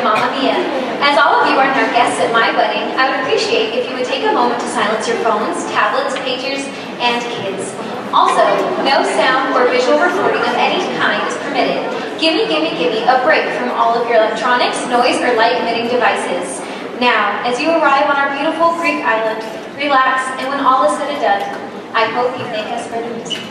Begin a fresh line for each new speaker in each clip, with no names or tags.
Mamma Mia. As all of you are now guests at my wedding, I would appreciate if you would take a moment to silence your phones, tablets, pagers, and kids. Also, no sound or visual recording of any kind is permitted. Gimme, gimme, gimme a break from all of your electronics, noise, or light-emitting devices. Now, as you arrive on our beautiful Greek island, relax, and when all is said and done, I hope you thank us for the music.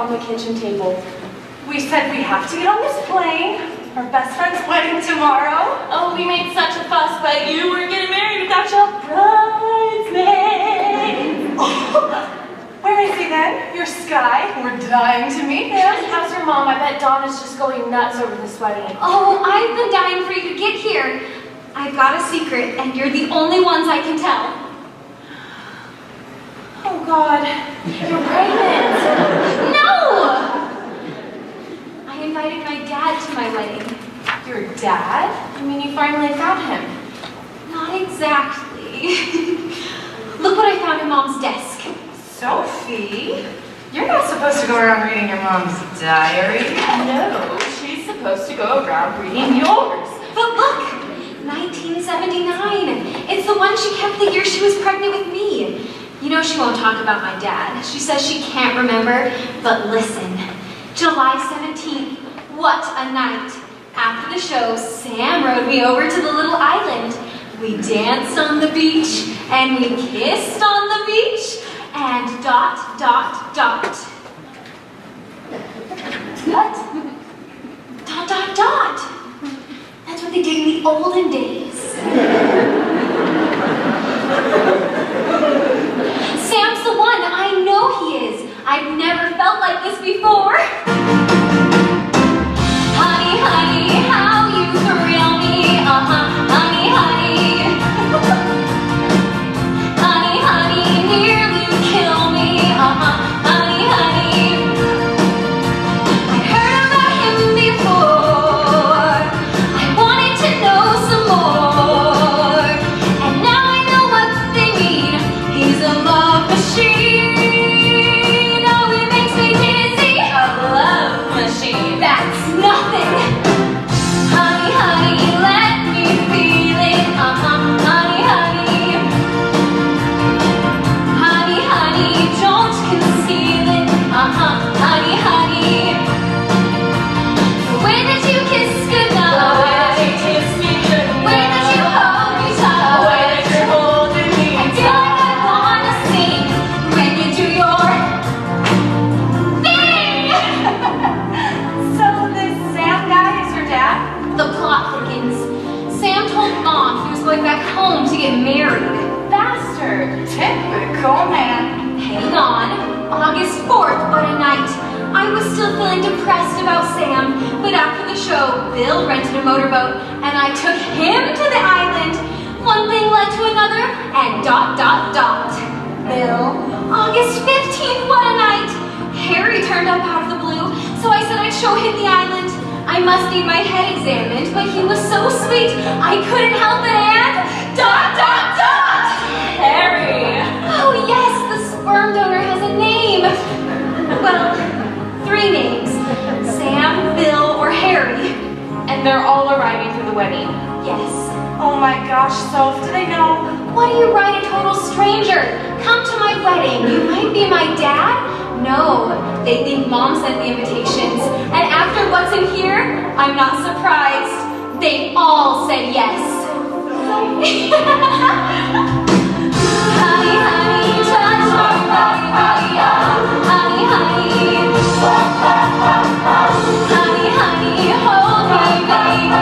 on the kitchen table. We said we have to get on this plane. Our best friend's wedding tomorrow. Oh, we made such a fuss, but you were getting married without your bridesmaid. Where is he then? Your Sky? We're dying to meet him. How's your mom? I bet Donna's just going nuts over this wedding.
Oh, I've been dying for you to get here. I've got a secret, and you're the only ones I can tell.
Oh, God. You're pregnant.
No! I invited my dad to my wedding.
Your dad? I mean, you finally found him.
Not exactly. Look what I found in Mom's desk.
Sophie? You're not supposed to go around reading your mom's diary. No, she's supposed to go around reading yours.
But look! 1979. It's the one she kept the year she was pregnant with me. You know she won't talk about my dad. She says she can't remember, but listen. July 17th, what a night. After the show, Sam rode me over to the little island. We danced on the beach, and we kissed on the beach, and ... What? ... That's what they did in the olden days. Sam's the one. I know he is. I've never felt like this before. Honey, honey, how you thrill me. Honey, honey. Honey, honey, nearly kill me. Honey, honey. I heard about him before. I wanted to know some more. And now I know what they mean. He's a love machine. Oh, it makes me dizzy. A love machine. That's nothing. Honey, honey, let me feel it. Honey, honey. Honey, honey, don't conceal it. Honey, honey. The way that you kiss goodnight. The way that you kiss me goodnight. The way that you hold me tight. The way that you're holding me tight. I feel like I wanna sing when you do your thing.
So this Sam guy is your dad?
The plot thickens. Sam told Mom he was going back home to get married.
Bastard. Typical man.
Hang on. August 4th, what a night. I was still feeling depressed about Sam, but after the show, Bill rented a motorboat, and I took him to the island. One thing led to another, and ... Bill. August 15th, what a night. Harry turned up out of the blue, so I said I'd show him the island. I must need my head examined, but he was so sweet, I couldn't help it, and ...
Harry.
Oh yes, the sperm donor has a name. Well, 3 names. Sam, Bill, or Harry.
And they're all arriving for the wedding.
Yes.
Oh my gosh, Soph, do they know?
What do you write, a total stranger? Come to my wedding. You might be my dad? No, they think Mom sent the invitations. And after what's in here, I'm not surprised. They all said yes. Honey, honey, touch my body, honey, honey. Honey, honey, hold me, baby,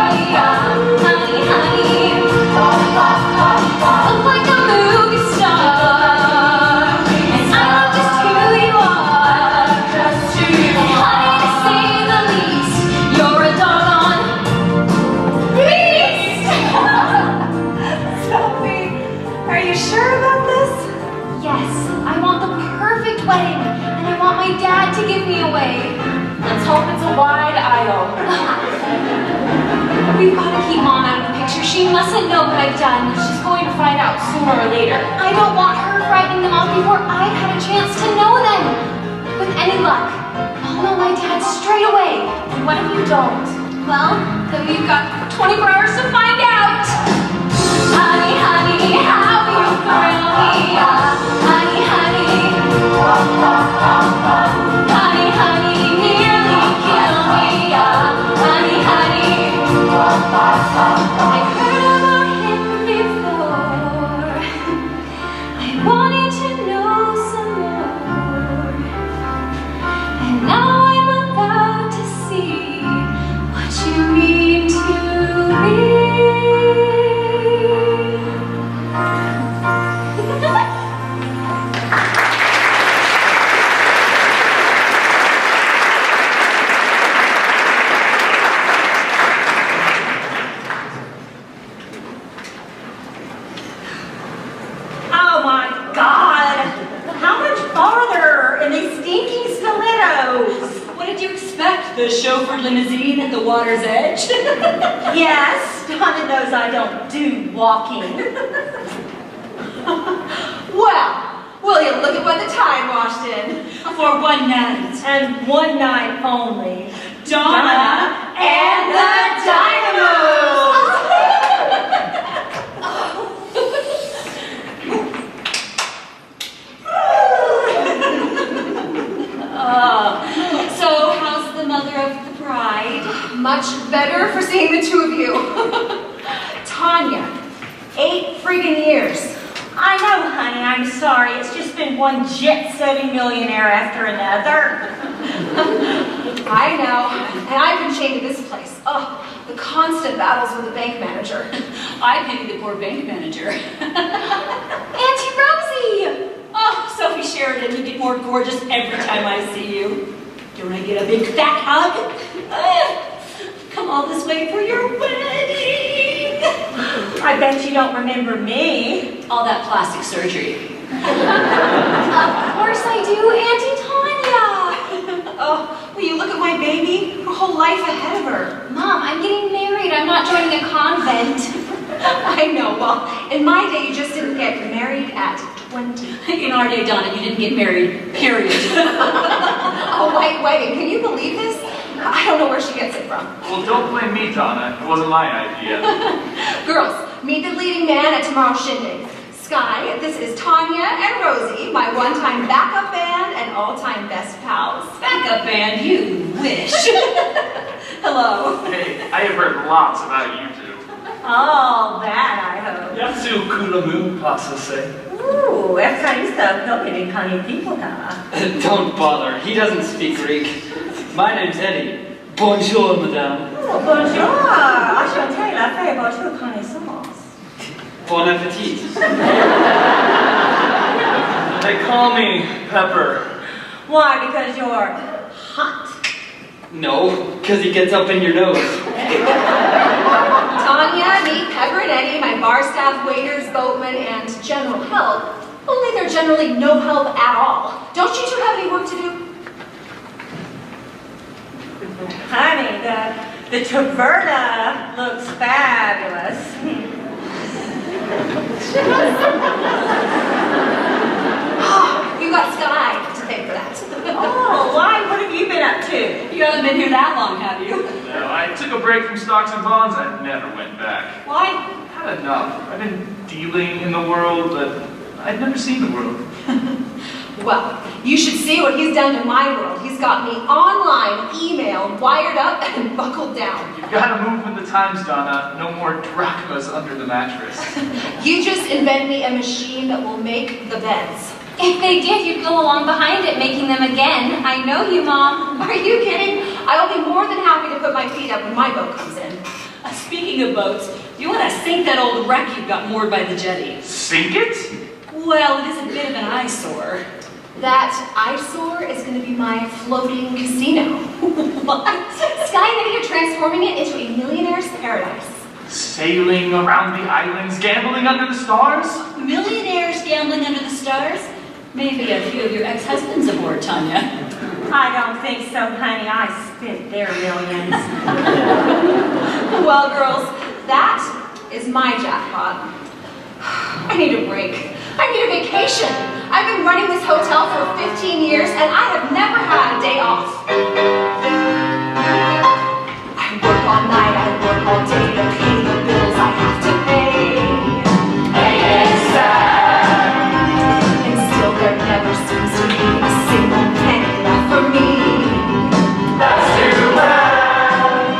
honey, honey. Look like a movie star, and I know just who you are. And honey, to say the least, you're a doggone beast.
Sophie, are you sure about this?
Yes, I want the perfect wedding, and I want my dad to give me away.
Let's hope it's a wide aisle.
We've got to keep Mom out of the picture. She mustn't know what I've done.
She's going to find out sooner or later.
I don't want her frightening them off before I've had a chance to know them. With any luck, I'll know my dad straight away.
And what if you don't?
Well, then we've got 24 hours to find out. Honey, honey, how you thrill me. Honey, honey. Honey, honey, nearly kill me. Honey, honey. I've heard about him before. I wanted to know some more. And now
The chauffeured limousine at the water's edge?
Yes, Donna knows I don't do walking.
Well, will you look at what the tide washed in?
For one night.
And one night only.
Donna
and the Dynamos!
So how's the mother of the bride?
Much better for seeing the two of you. Tanya, 8 friggin' years.
I know, honey, I'm sorry. It's just been one jet-setting millionaire after another.
I know, and I've been chained to this place. Oh, the constant battles with the bank manager.
I pity the poor bank manager.
Auntie Rosie!
Oh, Sophie Sheridan, you get more gorgeous every time I see you. Don't I get a big fat hug? Come all this way for your wedding.
I bet you don't remember me.
All that plastic surgery.
Of course I do, Auntie Tanya!
Oh, will you look at my baby? Her whole life ahead of her.
Mom, I'm getting married. I'm not joining a convent.
I know, well, in my day you just didn't get married at 20.
In our day, Donna, you didn't get married, period.
A white wedding, can you believe this? I don't know where she gets it from.
Well, don't blame me, Donna. It wasn't my idea.
Girls, meet the leading man at tomorrow's shindig. Sky, this is Tanya and Rosie, my one-time backup band and all-time best pals.
Backup band, you wish. Hello.
Hey, I have heard lots about you two.
All that, I hope.
Yasu kulamu, pasa se.
Ooh, essa lista probably can't people
Don't bother, he doesn't speak Greek. My name's Eddie. Bonjour, madame.
Oh, bonjour. Enchanté, la fée, bonjour, connaissance.
Bon appetit.
They call me Pepper.
Why? Because you're hot.
No, because he gets up in your nose.
Tanya, meet Pepper and Eddie, my bar staff, waiters, boatmen, and general help. Only they're generally no help at all. Don't you two have any work to do?
Honey, the taverna looks fabulous.
You got Sky to thank for that.
Oh, why? What have you been up to?
You haven't been here that long, have you?
No, I took a break from stocks and bonds. I never went back.
Why?
Had enough. I've been dealing in the world, but I'd never seen the world.
Well, you should see what he's done to my world. He's got me online, email, wired up, and buckled down.
You've got to move with the times, Donna. No more drachmas under the mattress.
You just invent me a machine that will make the beds.
If they did, you'd go along behind it, making them again. I know you, Mom.
Are you kidding? I will be more than happy to put my feet up when my boat comes in.
Speaking of boats, do you want to sink that old wreck you've got moored by the jetty?
Sink it?
Well, it is a bit of an eyesore.
That eyesore is going to be my floating casino.
What?
Sky and Eddie are transforming it into a millionaire's paradise.
Sailing around the islands, gambling under the stars?
Millionaires gambling under the stars? Maybe a few of your ex-husbands aboard, Tanya.
I don't think so, honey. I spent their millions.
Well, girls, that is my jackpot. I need a break. I need a vacation. I've been running this hotel for 15 years and I have never had a day off. I work all night, I work all day to pay the bills I have to pay. And still there never seems to be a single penny left for me. That's too bad.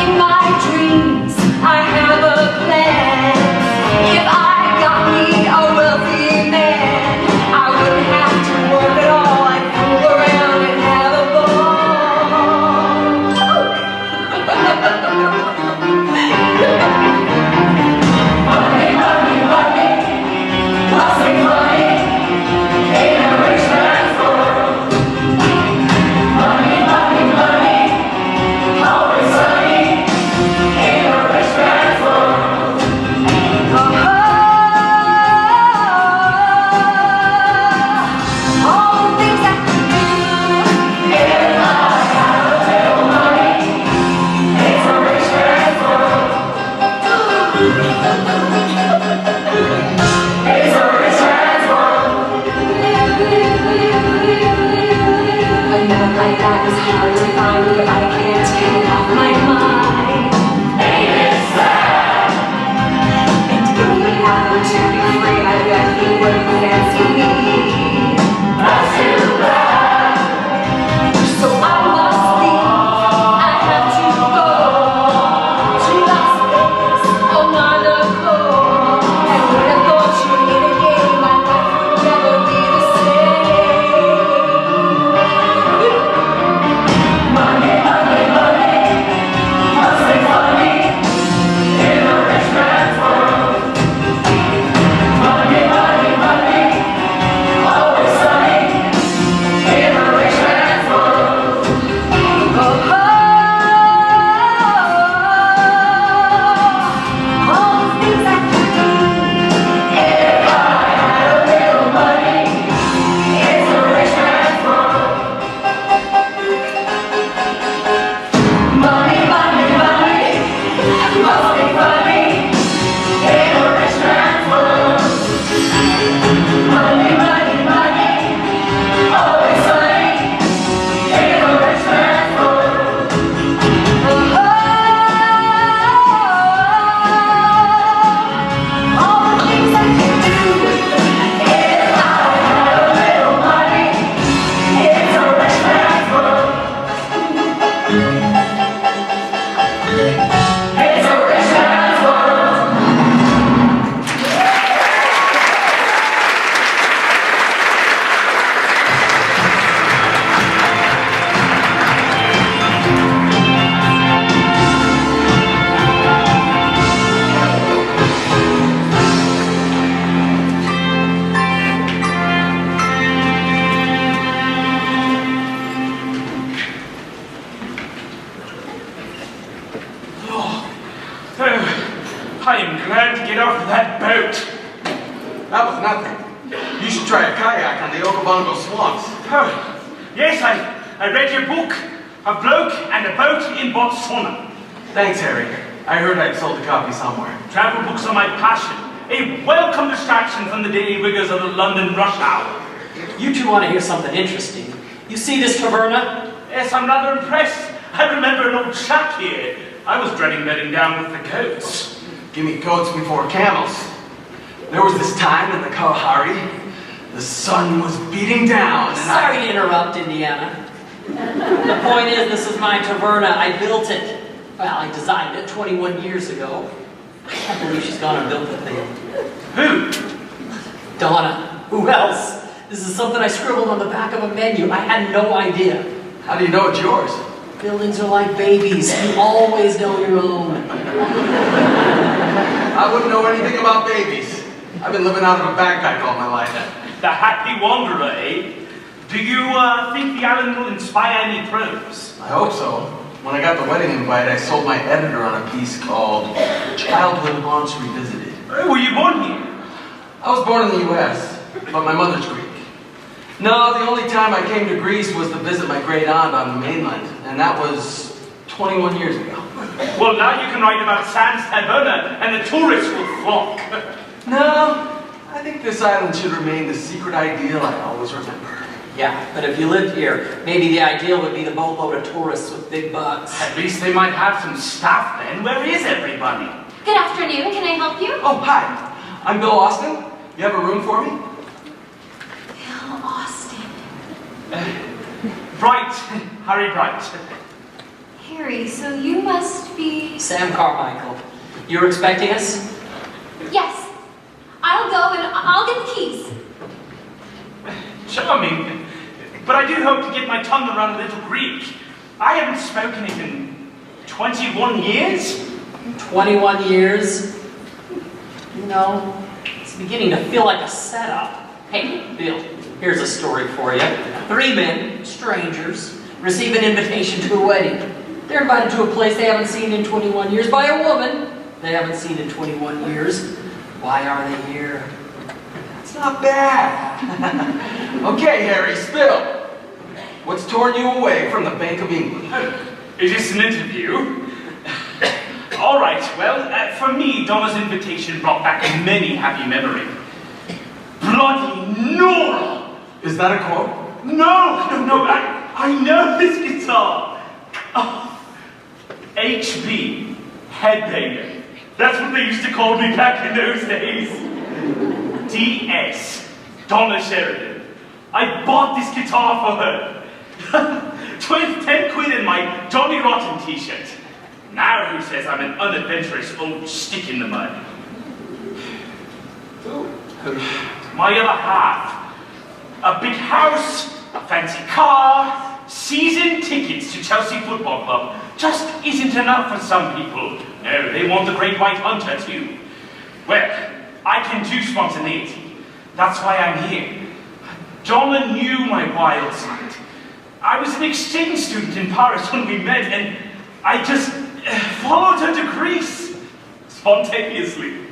In my dreams, I have a plan. If I got me a wealthy man, I wouldn't have to work at
Oh, yes, I read your book. A Bloke and a Boat in Botswana.
Thanks, Harry. I heard I'd sold a copy somewhere.
Travel books are my passion. A welcome distraction from the daily rigors of the London rush hour.
You two want to hear something interesting. You see this taverna?
Yes, I'm rather impressed. I remember an old shack here. I was dreading bedding down with the goats.
Give me goats before camels. There was this time in the Kalahari, the sun was beating down and
Sorry to interrupt, Indiana. The point is, this is my taverna. I built it. Well, I designed it 21 years ago. I can't believe she's gone and built the thing.
Who?
Donna. Who else? This is something I scribbled on the back of a menu. I had no idea.
How do you know it's yours?
Buildings are like babies. You always know your own.
I wouldn't know anything about babies. I've been living out of a backpack all my life.
The happy wanderer, eh? Do you think the island will inspire any prose?
I hope so. When I got the wedding invite, I sold my editor on a piece called Childhood Haunts Revisited.
Were you born here?
I was born in the U.S., but my mother's Greek. No, the only time I came to Greece was to visit my great aunt on the mainland, and that was 21 years ago.
Well, now you can write about Sans Taverna, and the tourists will flock.
No, I think this island should remain the secret ideal I always remember.
Yeah, but if you lived here, maybe the ideal would be the boatload of tourists with big bucks.
At least they might have some staff then. Where is everybody?
Good afternoon, can I help you?
Oh, hi. I'm Bill Austin. You have a room for me?
Bill Austin.
Bright. Harry Bright.
Harry, so you must be...
Sam Carmichael. You're expecting us?
Yes. I'll go and I'll get the keys.
Charming. But I do hope to get my tongue around a little Greek. I haven't spoken it in 21 years.
21 years? You know, it's beginning to feel like a setup. Hey, Bill, here's a story for you. 3 men, strangers, receive an invitation to a wedding. They're invited to a place they haven't seen in 21 years by a woman they haven't seen in 21 years. Why are they here?
It's not bad. Okay, Harry, spill. What's torn you away from the Bank of England?
Is this an interview? All right, well, for me, Donna's invitation brought back many happy memories. Bloody Nora!
Is that a quote?
No, I know this guitar. Oh, HB, headbanger. That's what they used to call me back in those days. DS, Donna Sheridan. I bought this guitar for her. 10 quid in my Johnny Rotten t-shirt. Now who says I'm an unadventurous old stick in the mud? My other half. A big house, a fancy car, season tickets to Chelsea Football Club just isn't enough for some people. No, they want the Great White Hunter too. Well, I can do spontaneity. That's why I'm here. Donna knew my wild side. I was an exchange student in Paris when we met, and I just followed her to Greece. Spontaneously.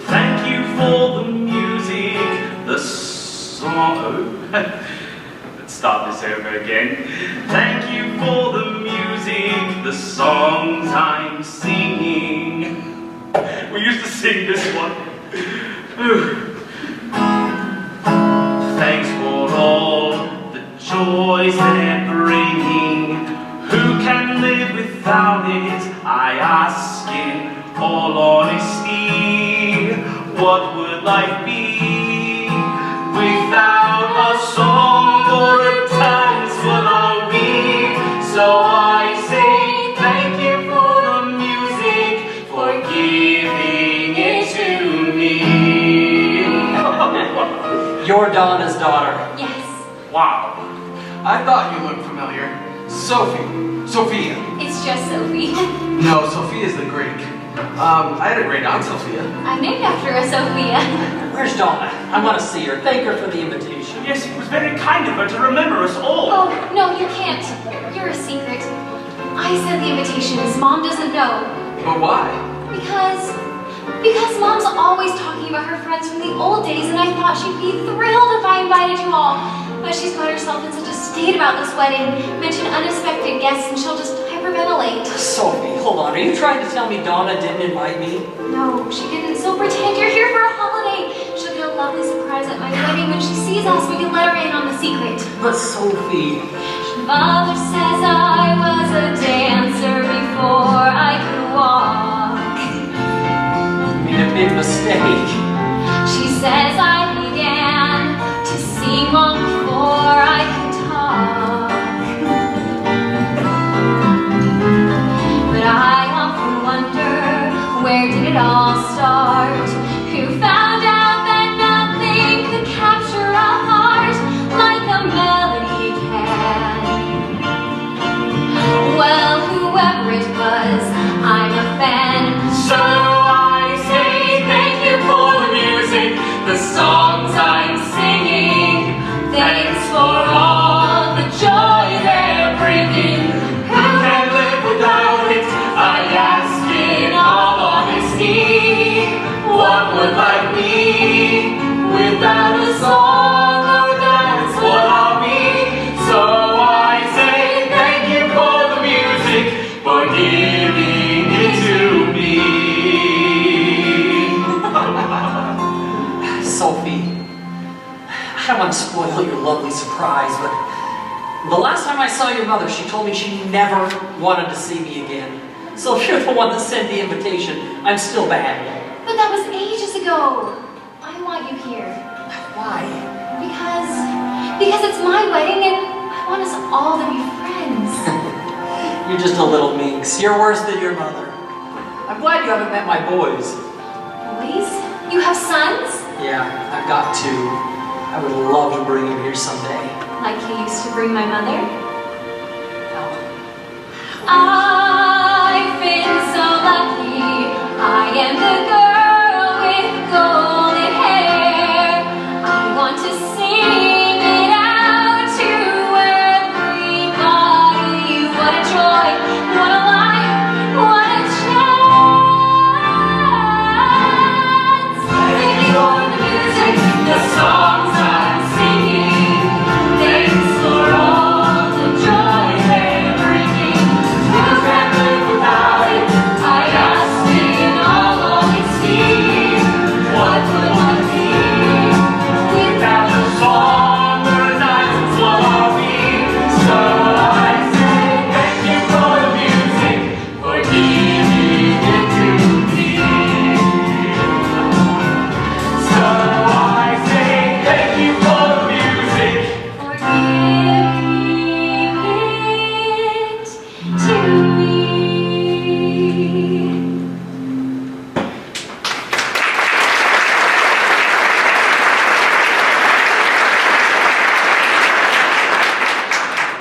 Thank you for the music, the song. Let's start this over again. Thank you for the music, the songs I'm singing. We used to sing this one. Thanks for all the joys they're bringing. Who can live without it? I ask in all honesty. What would life be without a song or a dance? What are we? So I say thank you for the music, for giving it to me.
You're Donna's daughter.
Yes.
Wow.
I thought you looked familiar. Sophia.
It's just Sophie.
No, Sophia's the Greek. I had a great aunt, Sophia.
I'm named after a Sophia.
Where's Donna? I want to see her. Thank her for the invitation.
Yes, it was very kind of her to remember us all.
Oh, no, you can't. You're a secret. I sent the invitations. Mom doesn't know.
But why?
Because Because Mom's always talking about her friends from the old days, and I thought she'd be thrilled if I invited you all. But she's got herself in such a state about this wedding. Mention unexpected guests and she'll just hyperventilate.
Sophie, hold on. Are you trying to tell me Donna didn't invite me?
No, she didn't. So pretend you're here for a holiday. She'll get a lovely surprise at my wedding when she sees us. We can let her in on the secret.
But Sophie...
Mother says I was a dancer before I could walk.
You made a big mistake.
She says I began to sing long before I could talk. But I often wonder, where did it all start? Who found out that nothing could capture a heart like a melody can? Well, whoever it was, I'm a fan. So I say thank you for the music, the songs I'm singing. Thanks for all the joy they're bringing. Who can live without it? I ask in all honesty. What would life be without a song or dance? What are we? So I say thank you for the music, for giving it to me.
Sophie, I don't want to spoil your lovely surprise, but the last time I saw your mother, she told me she never wanted to see me again. So if you're the one that sent the invitation, I'm still bad.
But that was ages ago. I want you here.
Why?
Because it's my wedding and I want us all to be friends.
You're just a little minx. You're worse than your mother. I'm glad you haven't met my boys.
Boys? You have sons?
Yeah, I've got two. I would love to bring him here someday.
Like you used to bring my mother? I've been so lucky. I am the girl with golden hair. I want to sing it out to everybody. What a joy, what a life, what a chance. Thank you for the music, the songs I'm singing. Thanks for all the joy they're bringing. Who can live without it? I ask in all honesty. What would life be without a song or a dance? What are we? So I say thank you for the music, for giving it to me. So I say thank you for the music, for giving it to me.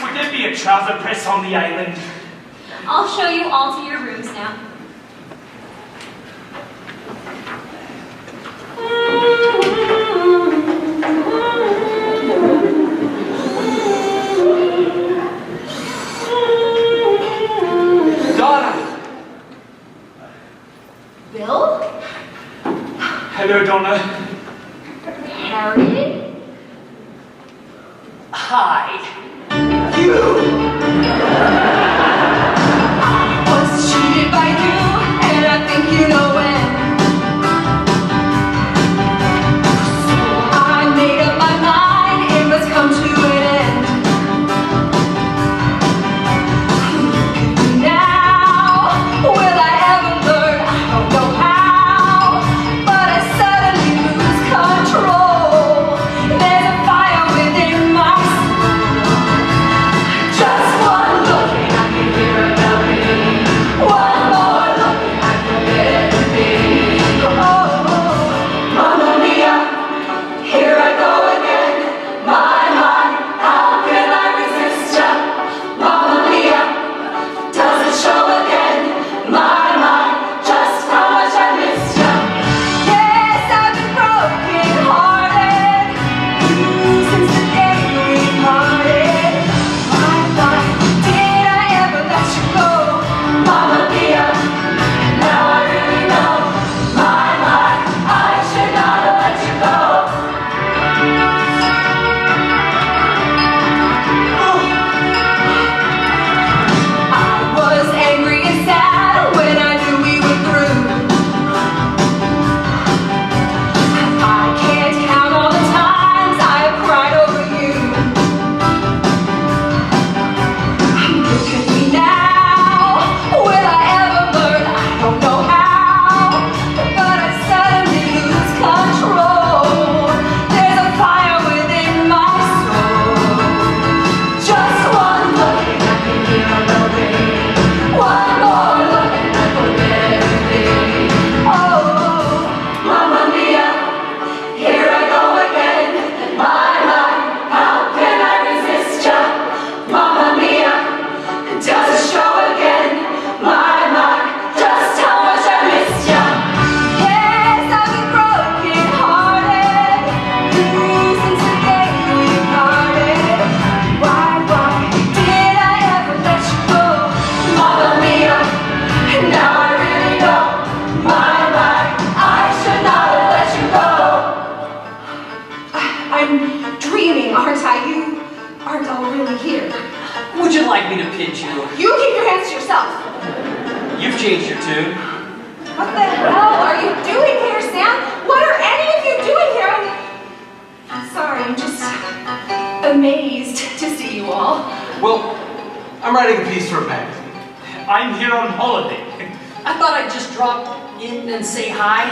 Would there be a trouser press on the island?
I'll show you all to your rooms now.
Donna!
Bill?
Hello, Donna.
Harriet?
Hi.
Was cheated by you, and I think you know it. So I made up my mind, it must come to an end. Look at me now, will I ever learn? I don't know how, but I suddenly lose control. There's a fire within my soul. Just want
kid you.
You keep your hands to yourself.
You've changed your tune.
What the hell are you doing here, Sam? What are any of you doing here? I'm sorry, I'm just amazed to see you all.
Well, I'm writing a piece for a magazine.
I'm here on holiday.
I thought I'd just drop in and say hi.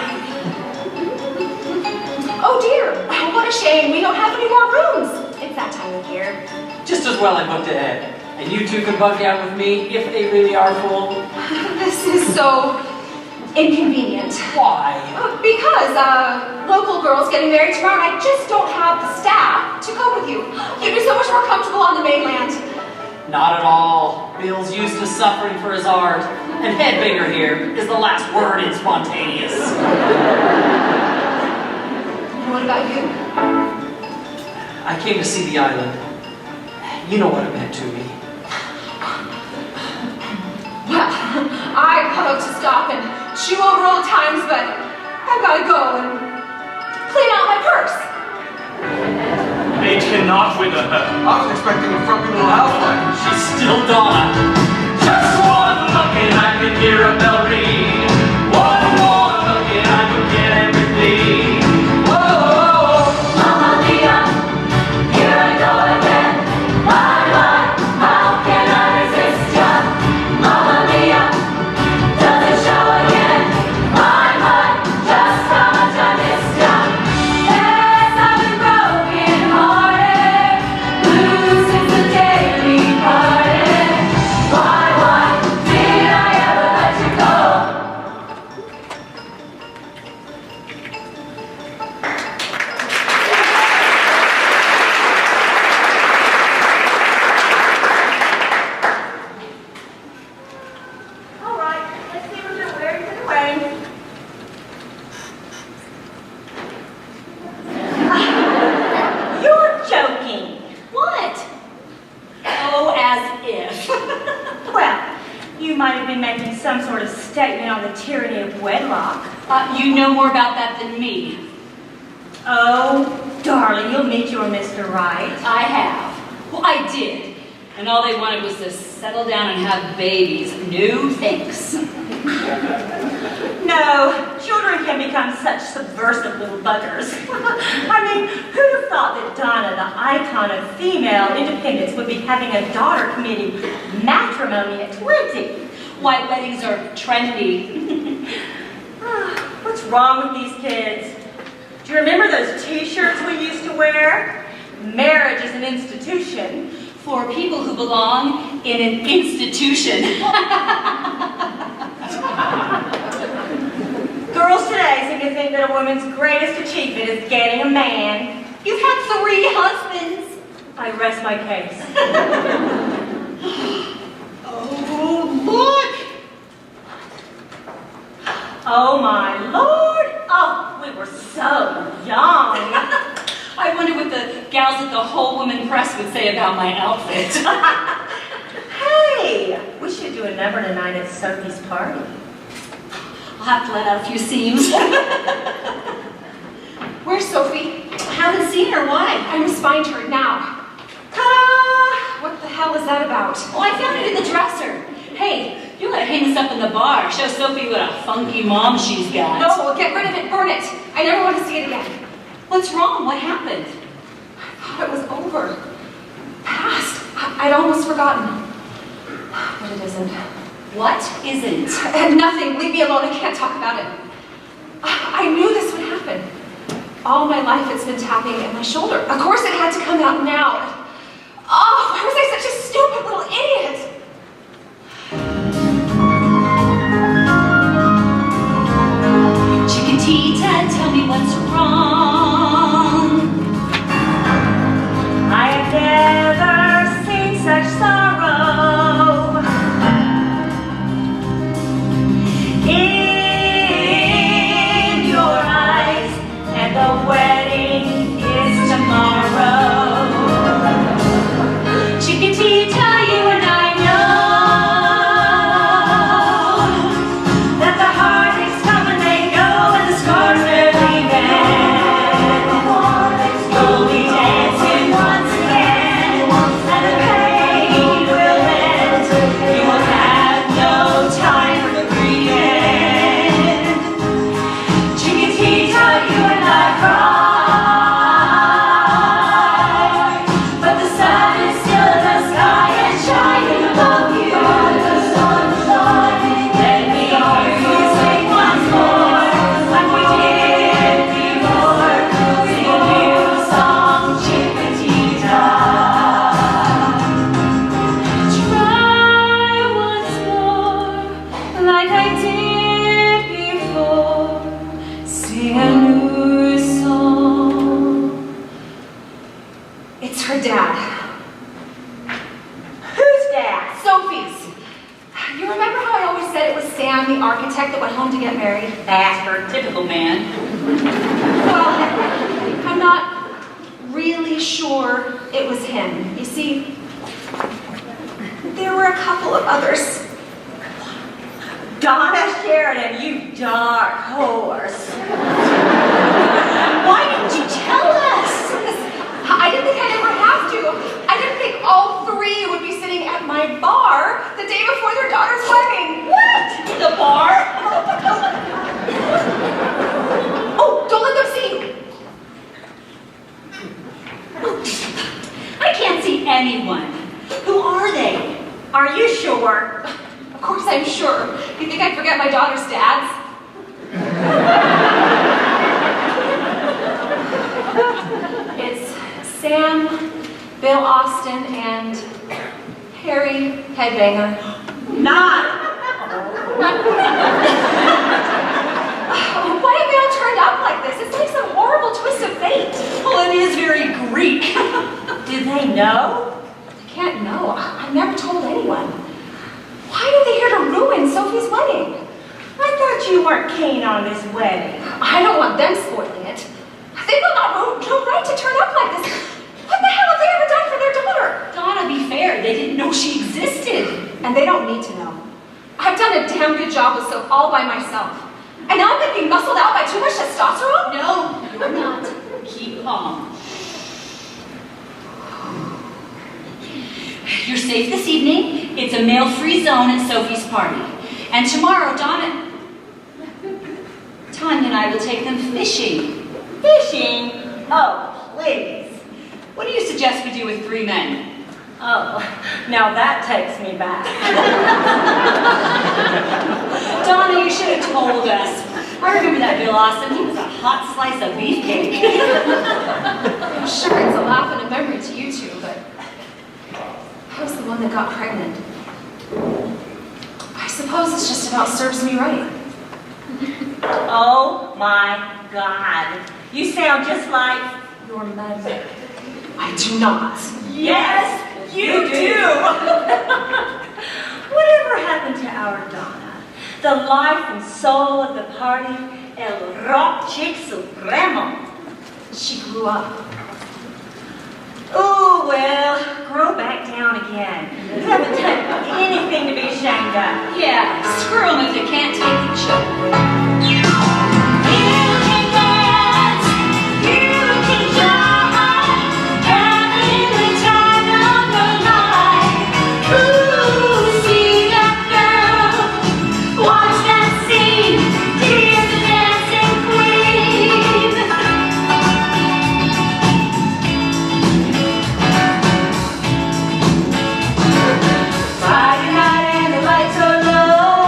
Oh dear, what a shame. We don't have any more rooms. It's that time of year.
Just as well I booked ahead. And you two can bug out with me if they really are full.
This is so inconvenient.
Why?
Because local girl's getting married tomorrow and I just don't have the staff to cope with you. You'd be so much more comfortable on the mainland.
Not at all. Bill's used to suffering for his art. And headbanger here is the last word in spontaneous.
And what about you?
I came to see the island. You know what it meant to me.
Well, I'd love to stop and chew over old times, but I've got to go and clean out my purse.
They cannot wither her.
I was expecting a frumpy little housewife.
She's still Donna.
Just one look and I could hear a bell ring. One more look and I could get everything. Whoa,
Mamma mia, here I go again. My, how can I resist ya? Mamma mia, does it show again? My, just how much I missed ya. Yes, I've been broken hearted, blue since the day we parted. Why did I ever let you go?
All right, let's see what you're wearing for the wedding. You're joking.
What? Oh, as if.
Well, you might have been making some sort of statement on the tyranny of wedlock.
You know more about that than me.
Oh, darling, you'll meet your Mr. Right.
I have. Well, I did. And all they wanted was to settle down and have babies. No thanks.
No, children can become such subversive little buggers. I mean, who'd have thought that Donna, the icon of female independence, would be having a daughter committing matrimony at 20?
White weddings are trendy.
What's wrong with these kids? Do you remember those t-shirts we used to wear? Marriage is an institution.
For people who belong in an institution.
Girls today seem to think that a woman's greatest achievement is getting a man.
You've had 3 husbands.
I rest my case.
Oh, look!
Oh my Lord! Oh, we were so young.
I wonder what the gals at the Whole Woman Press would say about my outfit.
Hey, we should do a number tonight at Sophie's party.
I'll have to let out a few seams.
Where's Sophie?
Haven't seen her, why?
I must find her now. Ta-da! What the hell is that about?
Oh, I found it in the dresser. Hey, you gotta hang this up in the bar. Show Sophie what a funky mom she's got.
No, get rid of it, burn it. I never want to see it again.
What's wrong? What happened?
I thought it was over. Past. I'd almost forgotten. But it isn't.
What isn't?
Nothing. Leave me alone. I can't talk about it. I knew this would happen. All my life it's been tapping at my shoulder. Of course it had to come out now. Oh, why was I such a stupid little idiot?
Chiquitita, tell me what's wrong.
I have never seen such sorrow. In your eyes, and the wedding is tomorrow. Chiquitita, you and I know that the heartaches come and they go, and the scars they're leaving.
her dad.
Who's dad?
Sophie's. You remember how I always said it was Sam, the architect, that went home to get married?
That's her typical man.
Well, I'm not really sure it was him. You see, there were a couple of others.
Donna Sheridan, you dark horse.
Why didn't you tell us?
I didn't think I'd ever have to. I didn't think all three would be sitting at my bar the day before their daughter's wedding.
What? The bar?
Oh, don't let them see you.
I can't see anyone. Who are they?
Are you sure?
Of course I'm sure. You think I'd forget my daughter's dads? It's Sam, Bill Austin, and Harry Headbanger.
Not.
Why have they all turned up like this? It's like some horrible twist of fate.
Well, it is very Greek.
Do they know?
I can't know. I've never told anyone. Why are they here to ruin Sophie's wedding?
I thought you weren't keen on this wedding.
I don't want them spoiling it. They've got no right to turn up like this. What the hell have they ever done for their daughter?
Donna, be fair, they didn't know she existed.
And they don't need to know. I've done a damn good job with Soph all by myself. And now I'm going to be muscled out by too much testosterone?
No, you're not. Keep calm. You're safe this evening. It's a male-free zone at Sophie's party. And tomorrow, Tanya and I will take them fishing.
Fishing? Oh, please.
What do you suggest we do with 3 men?
Oh, now that takes me back.
Donna, you should have told us. I remember that Bill Austin. He was a hot slice of beefcake.
I'm sure it's a laugh and a memory to you two, but I was the one that got pregnant. I suppose it's just about serves me right.
Oh my God. You sound just like your mother.
I do not.
Yes, you do. Whatever happened to our Donna? The life and soul of the party, El Rock Chick Supremo.
She grew up.
Oh, well, grow back down again. You haven't done anything to be ashamed of.
Yeah, screw them if they can't take the joke.
Friday night and the lights are low.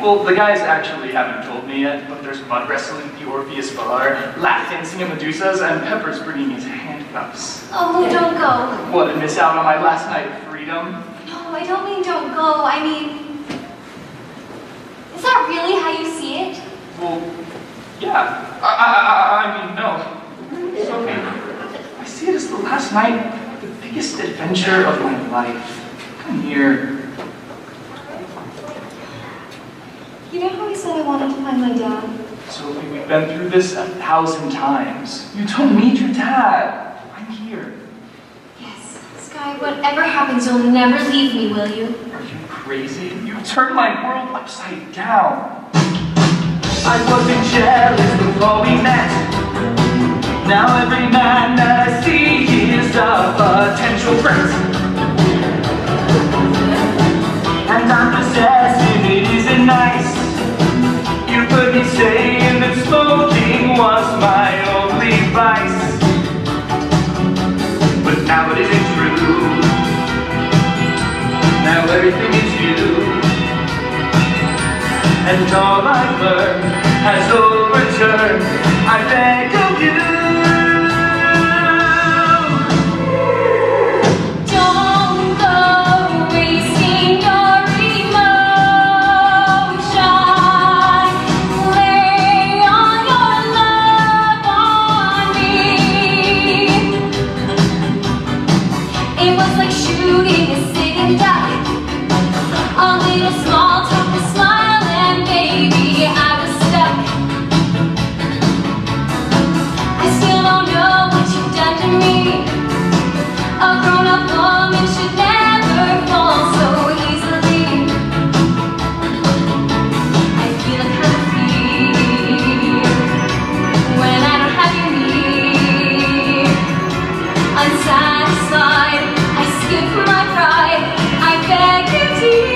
Well, the guys actually haven't told me yet, but there's mud wrestling at the Orpheus Bar, lap dancing at Medusa's, and Pepper's bringing his handcuffs.
Oh, don't go.
What, and miss out on my last night of freedom?
No, I don't mean don't go. I mean, is that really how you see it?
Well, yeah. I mean, no. Sophie, I see it as the last night, the biggest adventure of my life. Come here.
You know how I said I wanted to find my dad?
Sophie, we've been through this 1,000 times. You don't need your dad. I'm here.
Yes. Sky, whatever happens, you'll never leave me, will you?
Are you crazy? You turned my world upside down. I wasn't jealous before we met. Now every man that I see is a potential threat. And I'm possessive, it isn't nice. You put me saying that smoking was my only vice. But now it isn't true. Now everything is you. And all I've learned has overturned. I beg of you.
Don't go wasting your emotion. Lay all your love on me. It was like shooting a sitting duck. A little small talk, a smile, and baby, I was stuck. I still don't know what you've done to me. A grown-up woman should never fall so easily. I feel a kind of fear when I don't have you near. Unsatisfied, I skip my pride. I beg you, dear.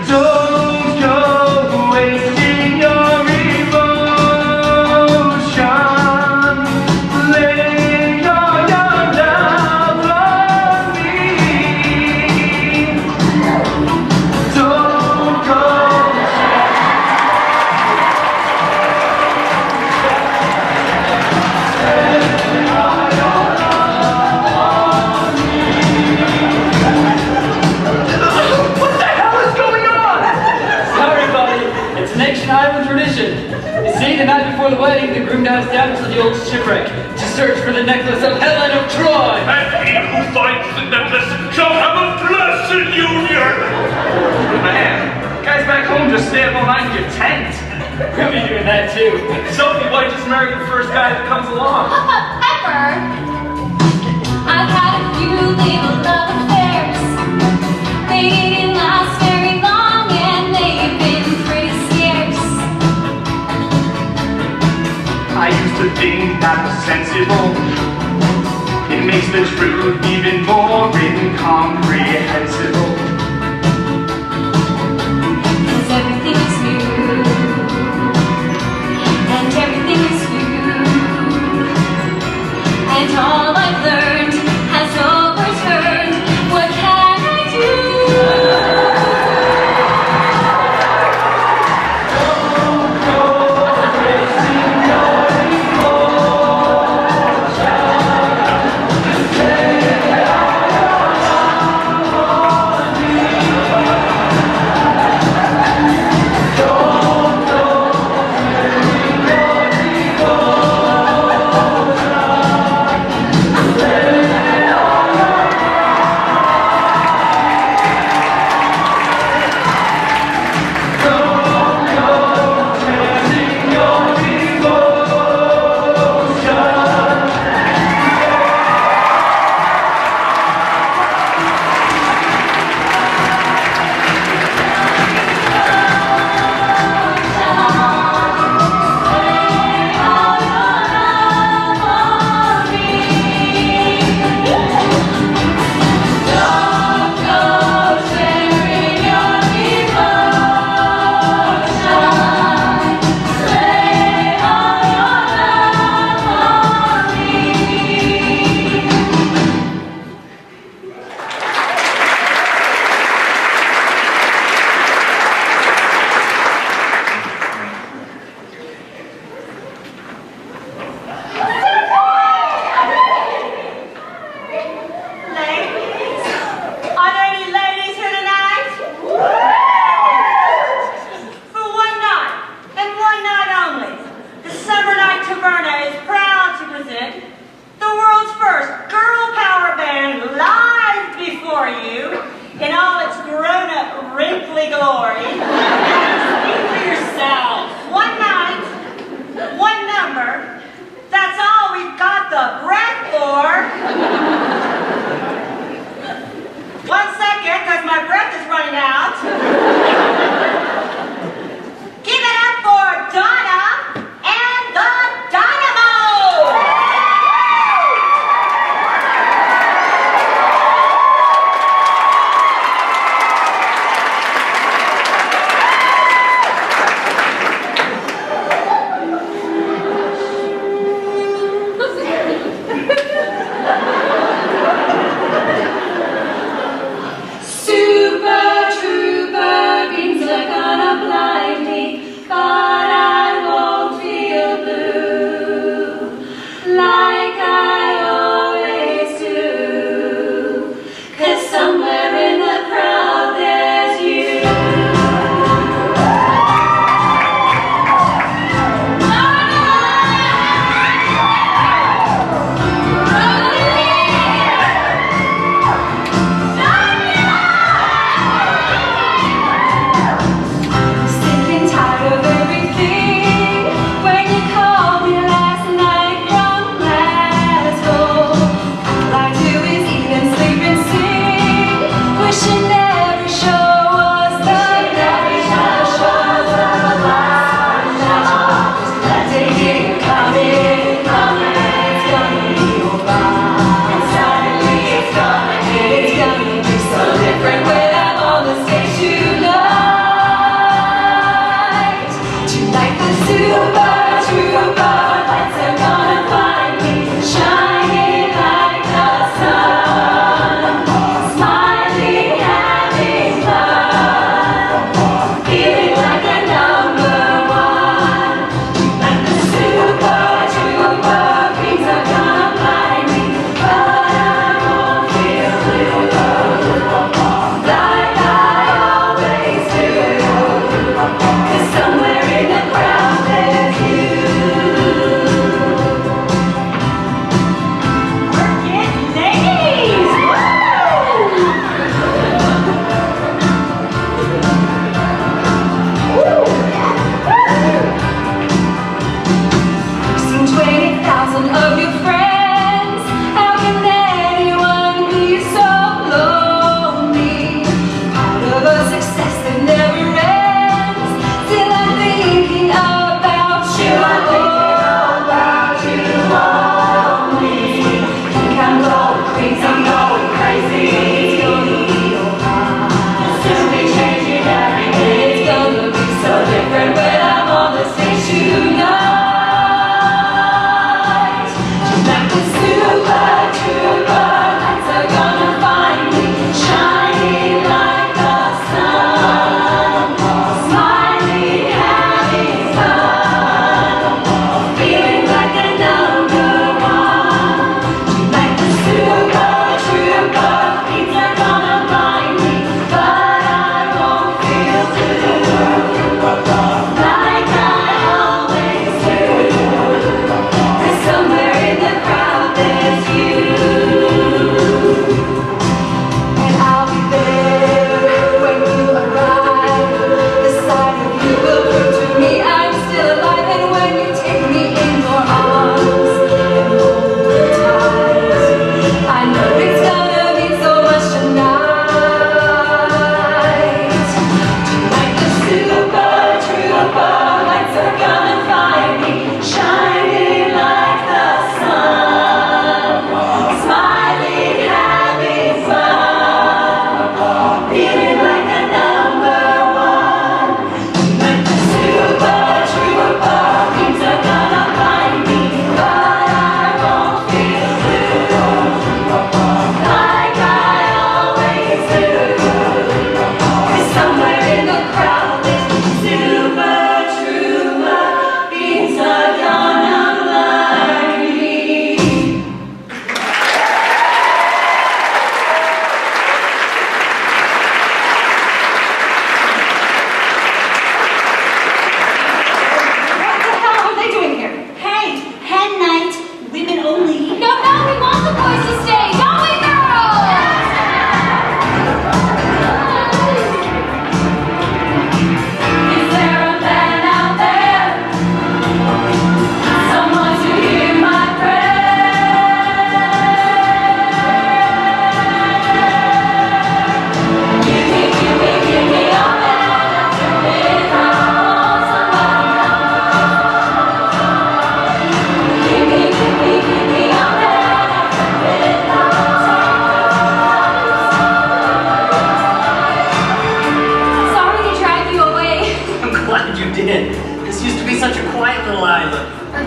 Don't go wasting your emotion. Lay all your love on me. Don't go. What the hell is going on?
Sorry, buddy. It's an ancient island tradition. You see, the night before the wedding, the groom dives down to the old shipwreck to search for the necklace of Helen of Troy.
And he who finds the necklace shall have a blessed union.
Man, guys back home just stay up all night in your tent.
We'll be doing that too.
Sophie, why just marry the first guy that comes along?
Pepper!
I've had a few little love affairs. They didn't last very long and they've been pretty scarce.
I used to think that was sensible. It makes the truth even more incomprehensible.
'Cause everything is new and everything is you. And all I've learned has overturned. What can I do?
door. 1 second, because my breath is running out. Give it up for Donna and the Dynamo!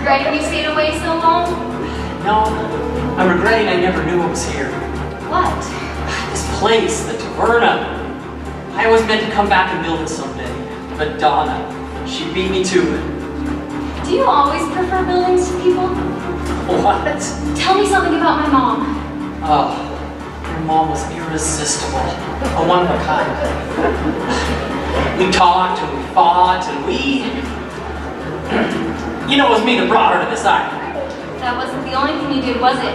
Regretting you stayed away so long?
No, I'm regretting I never knew it was here.
What?
This place, the taverna. I was meant to come back and build it someday, but Donna, she beat me to it.
Do you always prefer buildings to people?
What?
Tell me something about my mom.
Oh, your mom was irresistible. A one of a kind. We talked and we fought and we... You know, it was me that brought her to this island.
That wasn't the only thing you did, was it?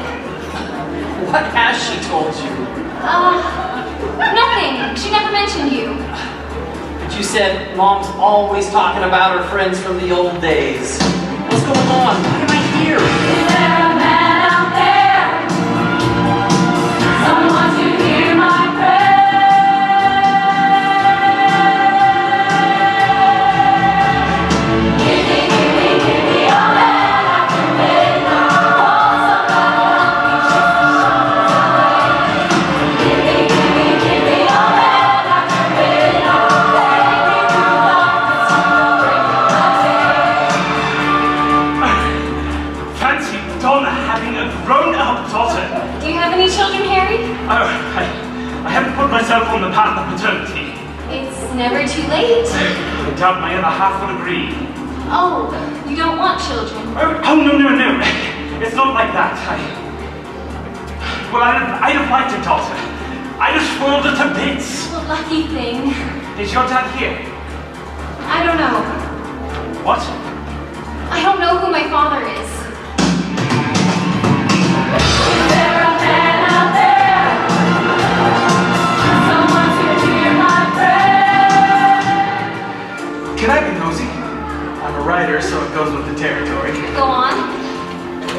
What has she told you?
Nothing. She never mentioned you.
But you said Mom's always talking about her friends from the old days. What's going on? Why am I here?
Is there a man out there? Someone to hear my prayer. Give me all that I can live now. Give me all that I can live now.
Fancy Donna having a grown-up daughter.
Do you have any children, Harry?
Oh, I haven't put myself on the path of paternity.
It's never too late.
I doubt my other half would agree.
Oh, you don't want children.
Oh, no. It's not like that. I'd have liked a daughter. I'd have spoiled her to bits.
Well, lucky thing.
Is your dad here?
I don't know.
What?
I don't know who my father is.
Is there a man out there? Someone to hear my prayer.
Can I be nosy? I'm a writer, so it goes with the territory.
Go on.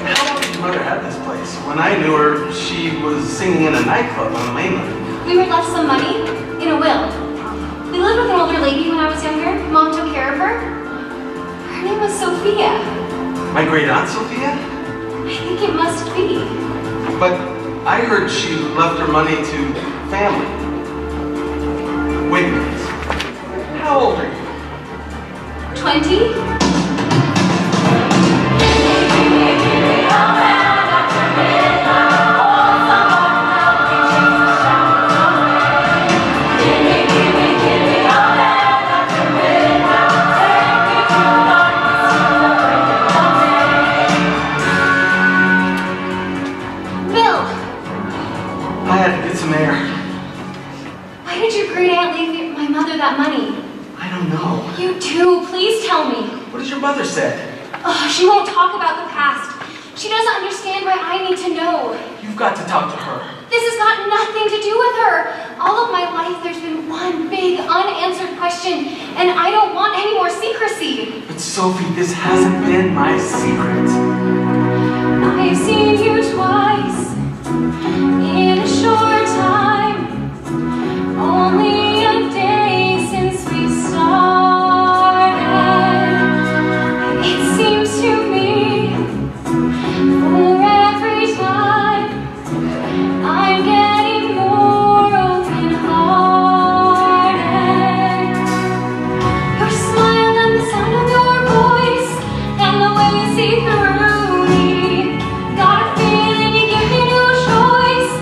How long did your mother have this place? When I knew her, she was singing in a nightclub on the mainland.
We were left some money in a will. We lived with an older lady when I was younger. Mom took care of her. Her name was Sophia.
My great aunt Sophia?
I think it must be.
But I heard she left her money to family. Wait a minute. How old are you?
20? Bill,
I had to get some air.
why did your great aunt leave my mother that money?
I don't know.
You do. Please tell me.
What has your mother said?
Oh, she won't talk about the past. She doesn't understand why I need to know.
You've got to talk to her.
This has got nothing to do with her. All of my life, there's been one big unanswered question, and I don't want any more secrecy.
But Sophie, this hasn't been my secret.
I've seen you twice in a short time. Only a day since we started. It seems to me for every time I'm getting more open-hearted. Your smile and the sound of your voice and the way you see through me. Got a feeling you give me no choice.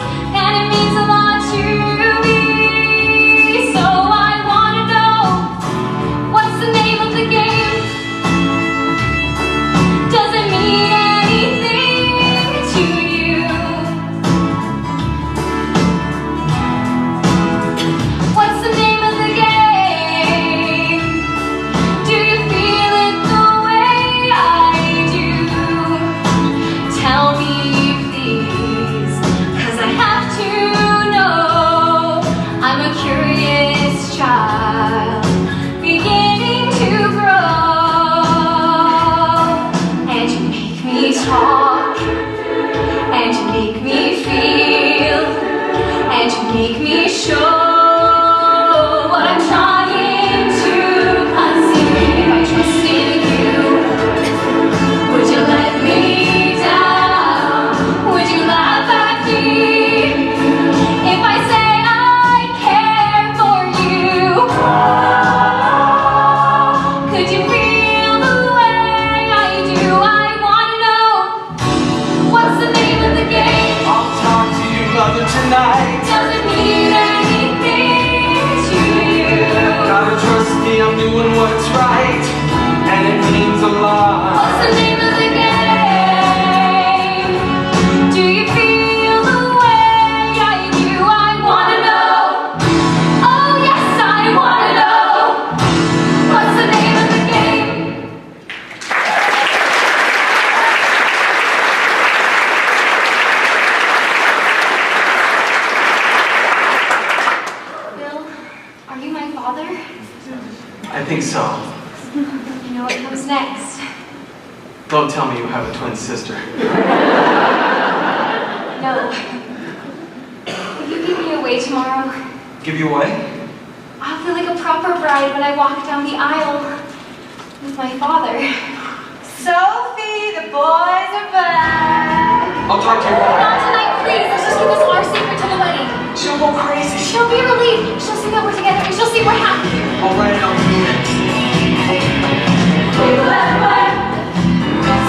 think so.
You know what comes next?
Don't tell me you have a twin sister.
No. Will you give me away tomorrow?
Give you away?
I'll feel like a proper bride when I walk down the aisle with my father.
Sophie, the boys are back.
I'll talk to you
Not
later.
tonight, please. Let's just keep this our secret till the wedding.
She'll go crazy.
She'll be relieved. She'll see that we're together and she'll see we're happy.
All right, I'll do it.
We led away,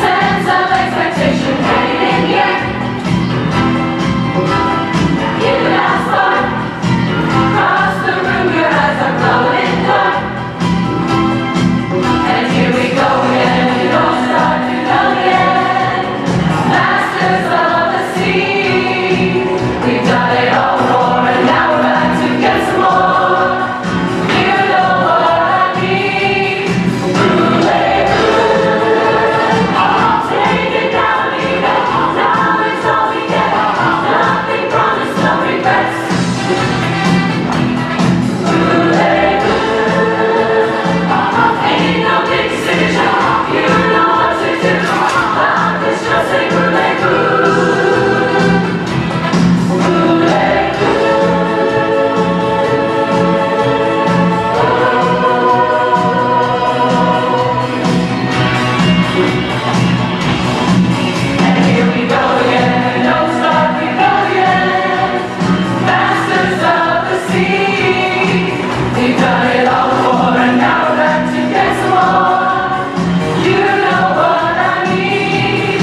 sense of expectation hanging in the air. You and I spark, across the room, your eyes are glowing dark. And here we go again, we don't start to go again. Masters of the sea, we've done it all before, and now we're back to get some more. You know what I mean. I'll take it down, leave it. Now it's all we get. Nothing promised, no regrets. Ain't no big decision. You know what to do. Life is just a And here we go again, don't stop, we go again. Masters of the sea, we've done it all before, and now we're back to get some more. You know what I mean.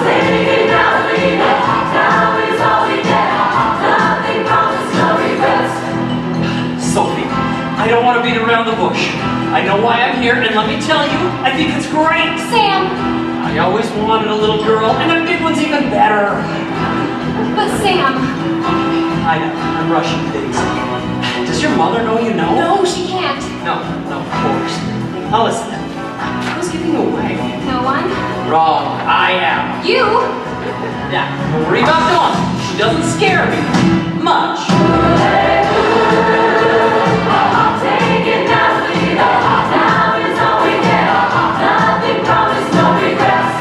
Take it now, leave it. Now is all we get. Nothing promised, no regrets.
Sophie, I don't want to beat around the bush. I know why I'm here, and let me tell you, I think it's great.
Sam!
I always wanted a little girl, and a big one's even better.
But Sam!
I know, I'm rushing things. Does your mother know you know?
No, she can't.
No, of course. Now listen, who's giving away?
No one?
Wrong, I am.
You?
Yeah, don't worry about Dawn. She doesn't scare me much.
Take it now, leave it. Now is all we get. Nothing promised, no regrets.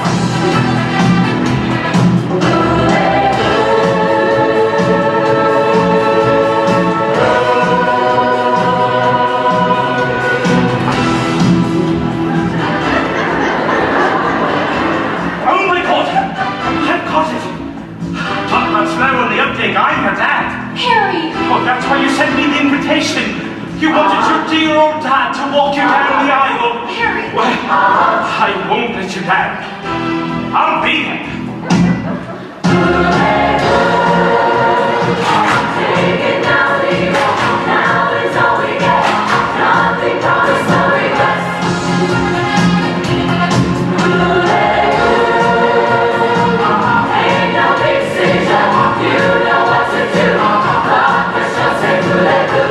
Oh my God! I've got it! Talk about slow on the uptake, I'm her dad!
Harry!
Oh, that's why you sent me the invitation! You wanted your dear old dad to walk you down the aisle!
Harry!
Well, I won't let you down. I'll be there!
Take it now, leave it. Now is all we get. Nothing promised, no regrets. Ain't no big decision. You know what to do. Life is just a voulez-vous.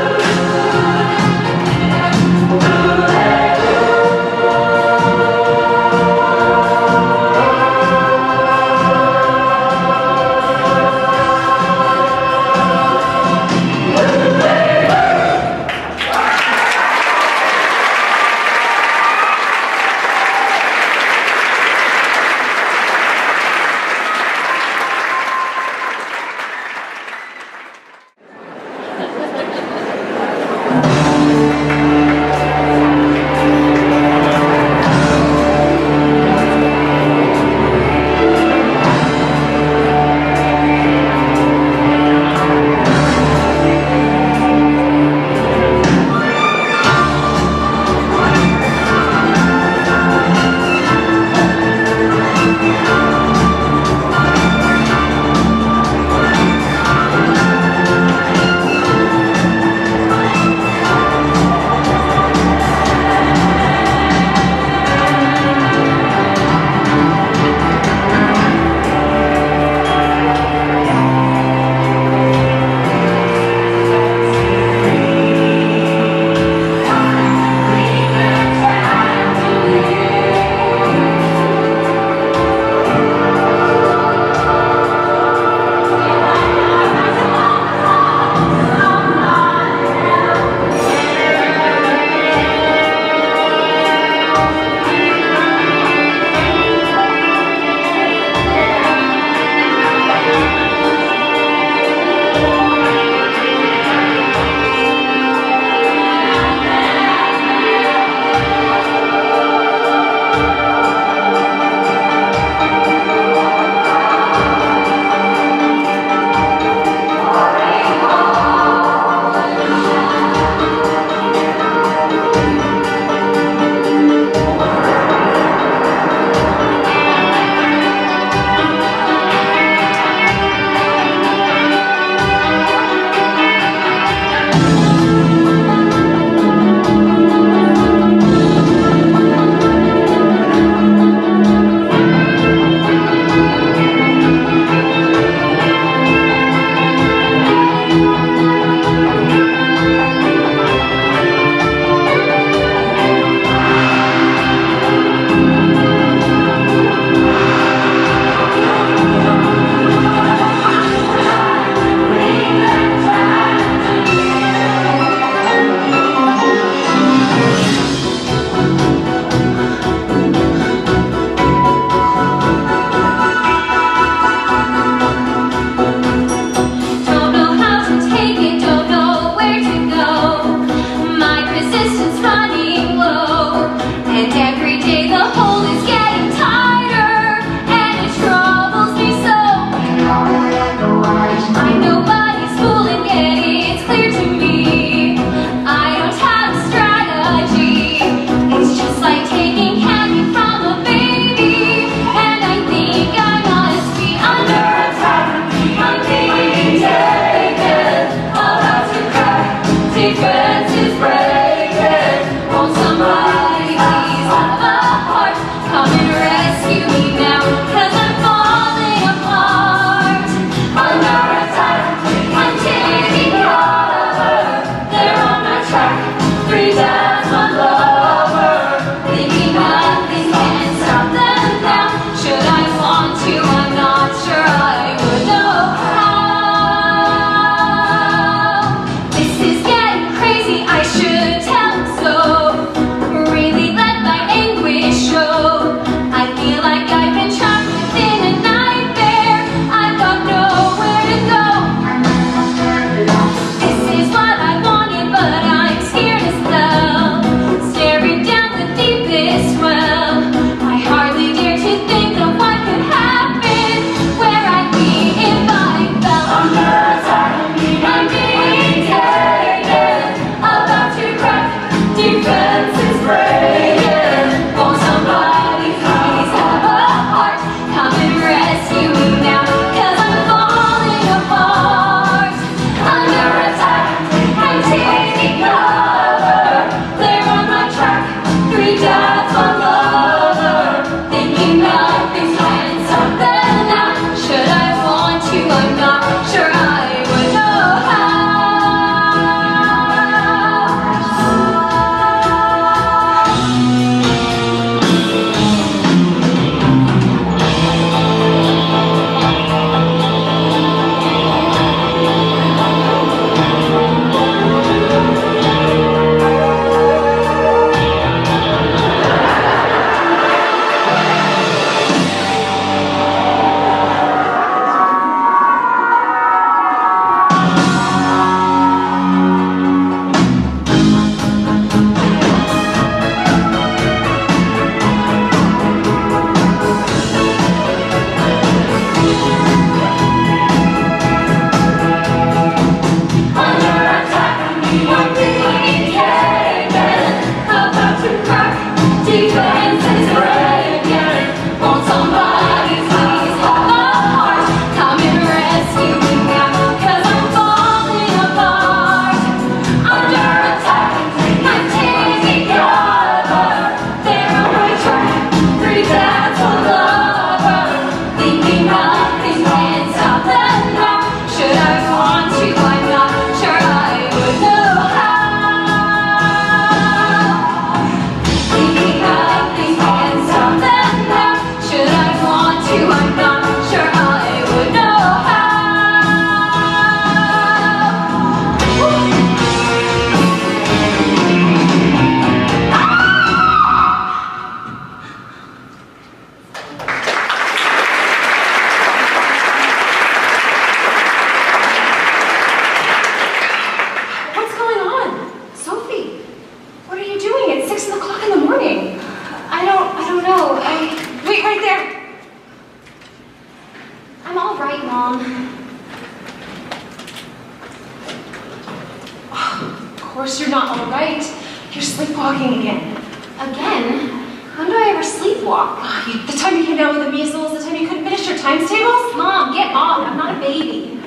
course you're not all right. You're sleepwalking again.
Again? When do I ever sleepwalk?
The time you came down with the measles, the time you couldn't finish your times tables?
Mom, get off. I'm not a baby.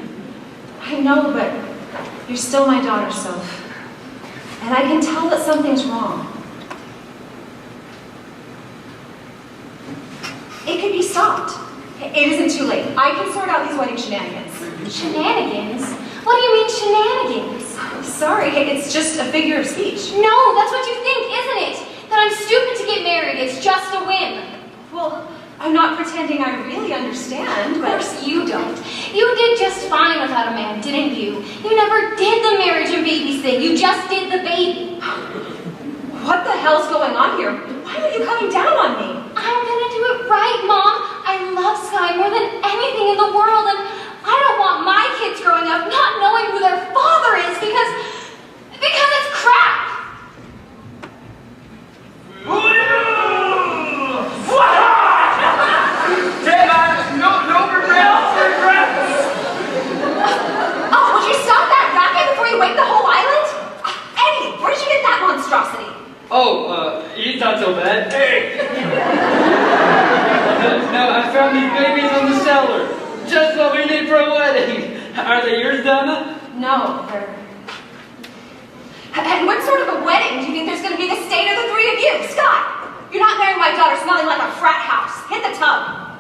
I know, but you're still my daughter, Soph. And I can tell that something's wrong. It can be stopped. It isn't too late. I can sort out these wedding shenanigans.
Shenanigans? What do you mean shenanigans?
Sorry, it's just a figure of speech.
No, that's what you think, isn't it? That I'm stupid to get married. It's just a whim.
Well, I'm not pretending I really understand,
Of
but...
course you don't. You did just fine without a man, didn't you? You never did the marriage and babies thing. You just did the baby.
What the hell's going on here? Why are you coming down on me?
I'm gonna do it right, Mom. I love Sky more than anything in the world, and I don't want my kids growing up not knowing who their father is because it's crap.
Oh, would you stop that racket before you wake the whole island? Eddie, where'd you get that monstrosity?
Oh, he's not so bad. Hey! No, I found these babies on the cellar. Just what we need for a wedding. Are they yours, Donna?
No, they're... And what sort of a wedding do you think there's going to be the state of the three of you? Scott, you're not marrying my daughter smelling like a frat house. Hit the tub.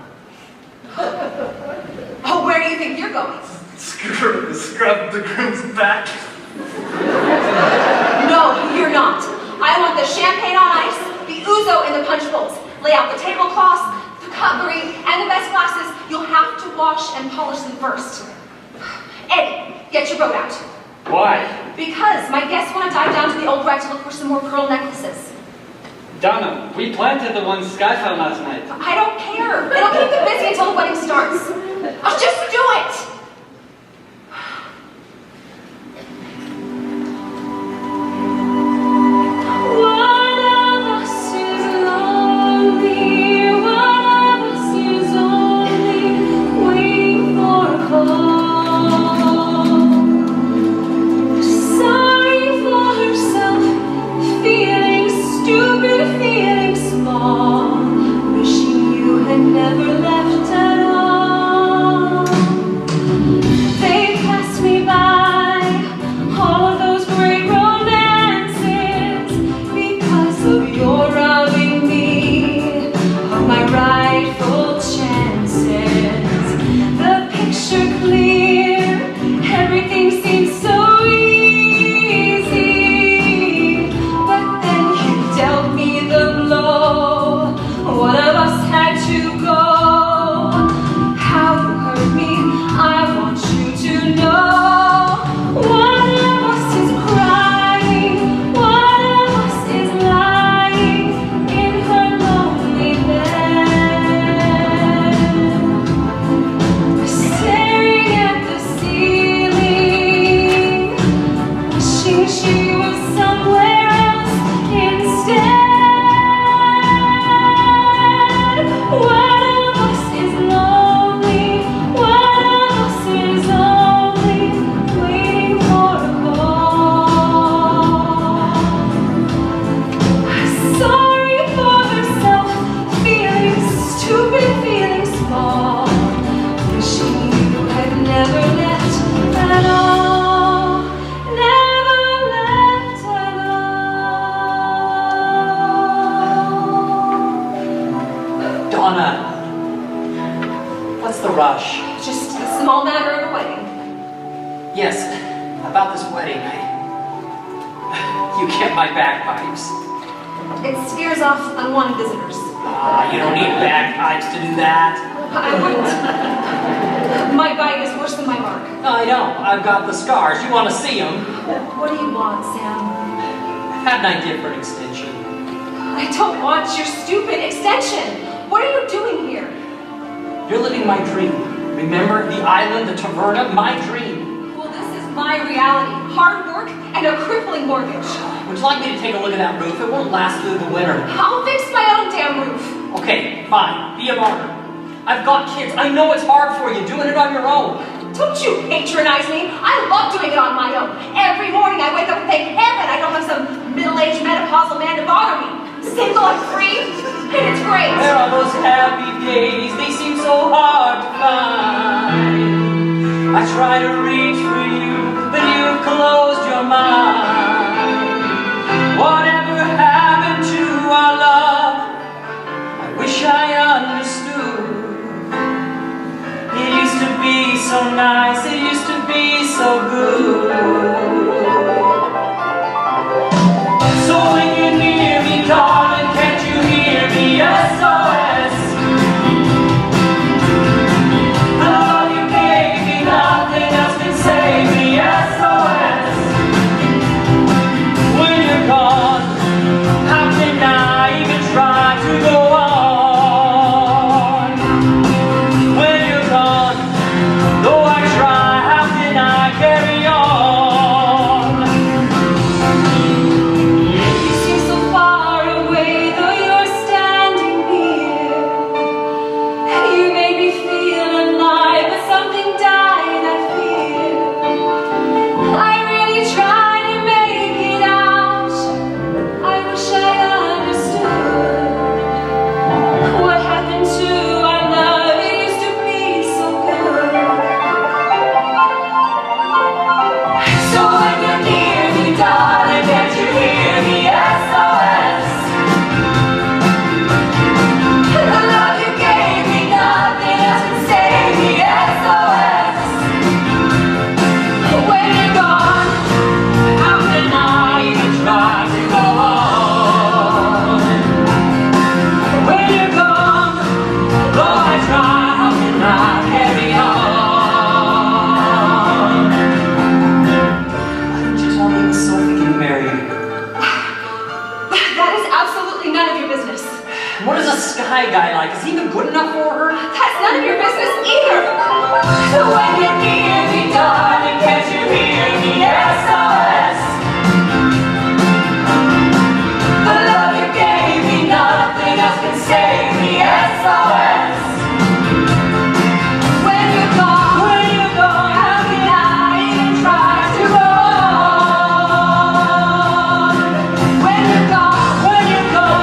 Oh, where do you think you're going?
Scrub the groom's back.
No, you're not. I want the champagne on ice, the ouzo in the punch bowls. Lay out the tablecloths, the cutlery, and the best glasses. You'll have to wash and polish them first. Eddie, get your boat out.
Why?
Because my guests want to dive down to the old wreck to look for some more pearl necklaces.
Donna, we planted the ones Sky found last night.
I don't care. It'll keep them busy until the wedding starts. I'll just do it.
Never left at all. They passed me by, all of those great romances, because of your robbing me of my rightful chances. The picture clear, everything seems so easy, but then you dealt me the blow. One of us had to go. How you hurt me, I want you to know. One of us is crying, one of us is lying in her lonely bed, staring at the ceiling, wishing she was somewhere else instead. One of us is lonely, one of us is only waiting for a call. Sorry for herself, feeling stupid, feeling small, wishing you had never left at all, never left at all.
Donna, what's the rush?
Just a small matter of a wedding.
Yes, about this wedding, you get my bagpipes.
It scares off unwanted visitors.
You don't need bagpipes to do that.
I wouldn't. My bite is worse than my mark.
I know, I've got the scars. You want to see them?
What do you want, Sam?
I had an idea for an extension.
I don't want your stupid extension. What are you doing here?
You're living my dream. Remember, the island, the taverna, my dream.
Well, this is my reality. Hard work and a crippling mortgage.
Would you like me to take a look at that roof? It won't last through the winter.
I'll fix my own damn roof.
Okay, fine. Be a martyr. I've got kids. I know it's hard for you doing it on your own.
Don't you patronize me. I love doing it on my own. Every morning I wake up and thank heaven I don't have some middle-aged menopausal man to bother me. Single and free, and it's great.
Where are those happy days? They seem so hard to find. I try to reach for you, but you've closed your mind. Whatever happened to our love? I wish I understood. It used to be so nice, it used to be so good. So when you're near me, darling, can't you hear me? SOS. The love you gave me, nothing else can save me. SOS. When you're gone, how can I even try to go on? When you're gone, though I try, how can I carry on?
You seem so far away, though you're standing near. You made me feel alive, but something died, I fear. I really tried to make it out. I wish I understood what happened to our love. It used to be so good. So when you're near me, darling, can't you hear me? SOS. The love you gave me, nothing else can save me. SOS. When you're gone, how can I even try to go on? When you're gone, though I try, how can I carry on?
Why didn't you tell me it was Sophie getting married?
That is absolutely none of your business.
What is a sky guy like? Is he even good enough for her?
That's none of your business either. So when you're near me, darling, can't you hear me? SOS. The love you gave me, nothing else can save me. SOS. When you're gone, how can I even try to go on? When you're gone,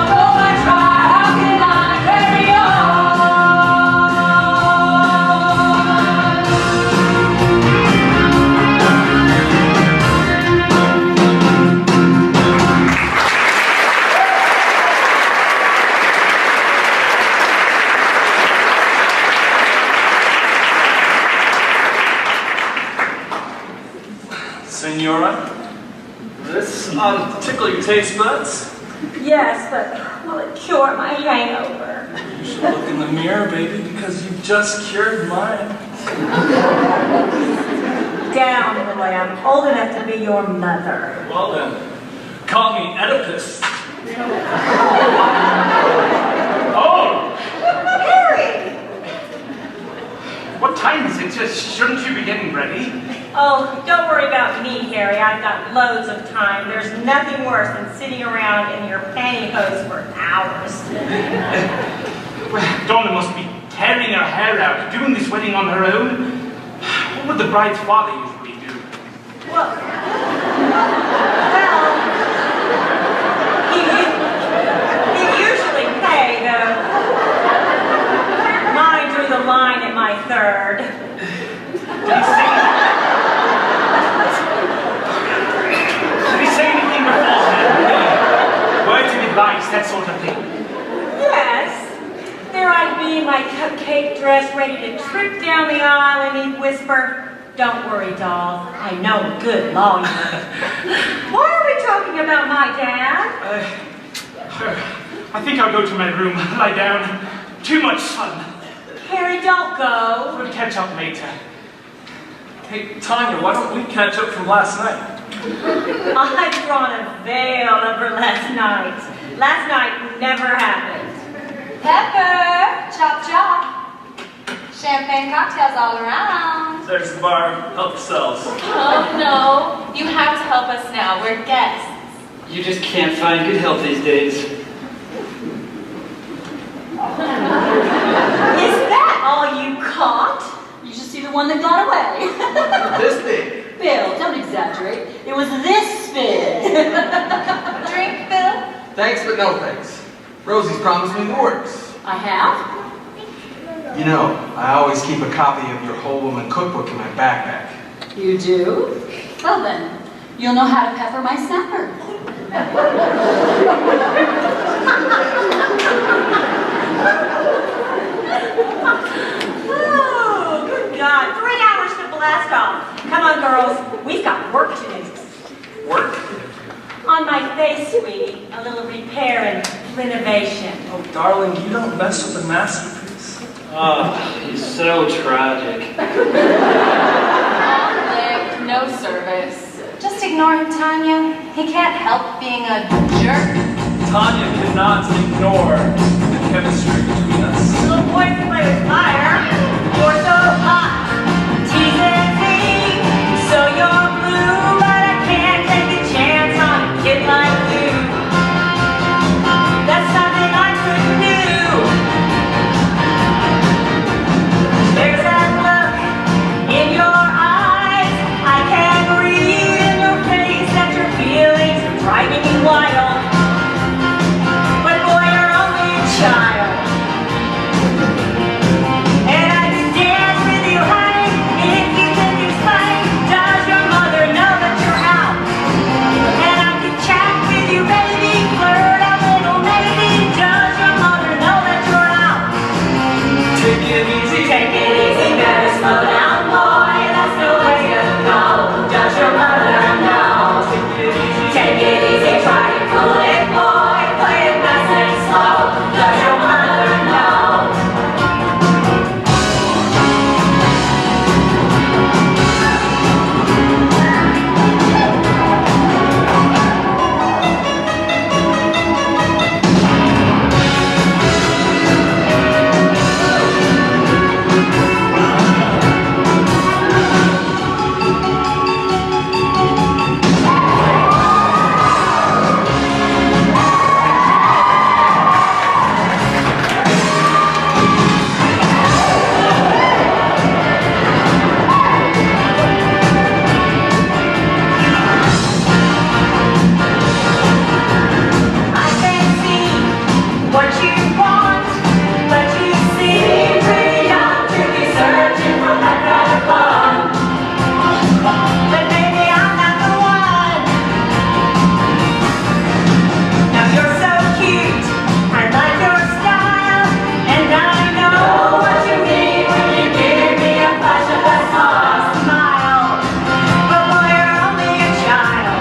though I try, how can I carry on?
Senora, this ought to tickle your taste buds.
Yes, but will it cure my hangover?
You should look in the mirror, baby, because you've just cured mine.
Down, boy. I'm old enough to be your mother.
Well then, call me Oedipus. Oh,
Harry!
What time is it? Shouldn't you be getting ready?
Oh, don't worry about me, Harry. I've got loads of time. There's nothing worse than sitting around in your pantyhose for hours.
Donna must be tearing her hair out, doing this wedding on her own. What would the bride's father usually do?
Well, he usually pay, though. Mine drew the line at my third.
Did he say anything beforehand? Words of advice, that sort of thing.
Yes. There I'd be in my cupcake dress, ready to trip down the aisle, and he'd whisper, "Don't worry, doll. I know a good lawyer." Why are we talking about my dad?
I think I'll go to my room, lie down. Too much sun.
Harry, don't go.
We'll catch up later.
Hey, Tanya, why don't we catch up from last night?
I've drawn a veil over last night. Last night never happened.
Pepper, chop chop. Champagne cocktails all around.
There's the bar. Help yourselves.
Oh no, you have to help us now. We're guests.
You just can't find good help these days.
Is that all you caught?
You should see the
the one that got away.
This big.
Bill, don't exaggerate. It was this big.
Drink, Bill?
Thanks, but no thanks. Rosie's promised me the works.
I have?
You know, I always keep a copy of your whole woman cookbook in my backpack.
You do? Well then, you'll know how to pepper my snapper.
Oh, good God. 3 hours to blast off. Come on, girls. We've got work to do.
Work?
On my face, sweetie. A little repair and renovation.
Oh, darling, you don't mess with a masterpiece.
Oh, he's so tragic.
Long-lived, no service. Just ignore him, Tanya. He can't help being a jerk.
Tanya cannot ignore the chemistry between us.
Little boys play with fire. You're so hot. Teasing me. So you're blue, but I can't take a chance on a kid like you. That's something I couldn't do. There's that look in your eyes. I can read in your face that your feelings are driving me wild. But boy, you're only a child. And I can dance with you, honey, if you think it's funny. Does your mother know that you're out? And I can chat with you, baby, flirt a little maybe. Does your mother know that you're out?
Take it easy.
Take it easy, better slow down, boy. That's the way to go. Does your mother know? Take it easy, try to cool it, boy. Play it nice and slow. Does your mother know? I can see what you want, but you seem pretty young to be searching for that kind of fun. But maybe I'm not the one. Now you're so cute, I like your style, and I know what you mean when you give me a flash of that smile. But boy, you're only a child.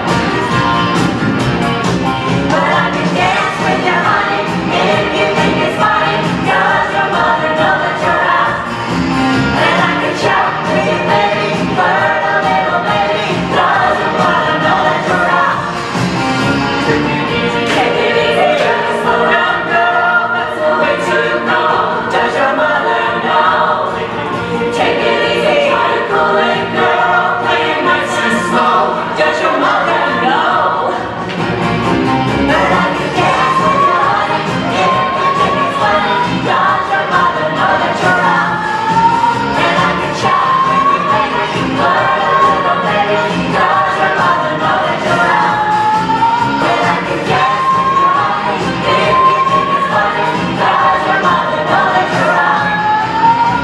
But I can dance with you, honey, if you think it's funny. Does your mother know that you're out? And I can chat with you, baby, flirt a little, baby. Does your mother know that you're out? Take it easy, just slow down, girl. That's the way to go. Does your mother know? Take it easy, try to cool it, girl. Play it nice and slow. Does your mother know? But I can dance with you, honey, if you think it's funny. Does your mother know that you're out? And I can chat with you, baby, flirt a little, baby. Does your mother know that you're out? And I can dance with you, honey, if you think it's funny. Does your mother know that you're out?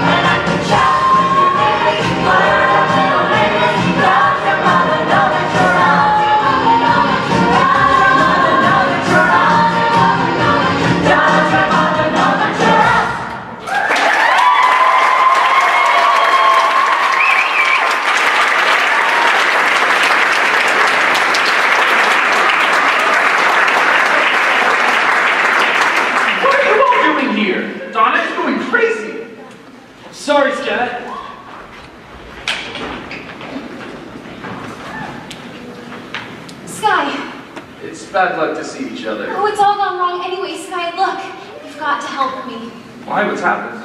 And I can chat with you, baby, flirt a little, baby. Does your mother know that you're out?
What are you all doing here? Donna is going crazy.
Sorry, Scat.
Sky.
It's bad luck to see each other.
Oh, it's all gone wrong anyway, Sky. Look, you've got to help me.
Why? What's happened?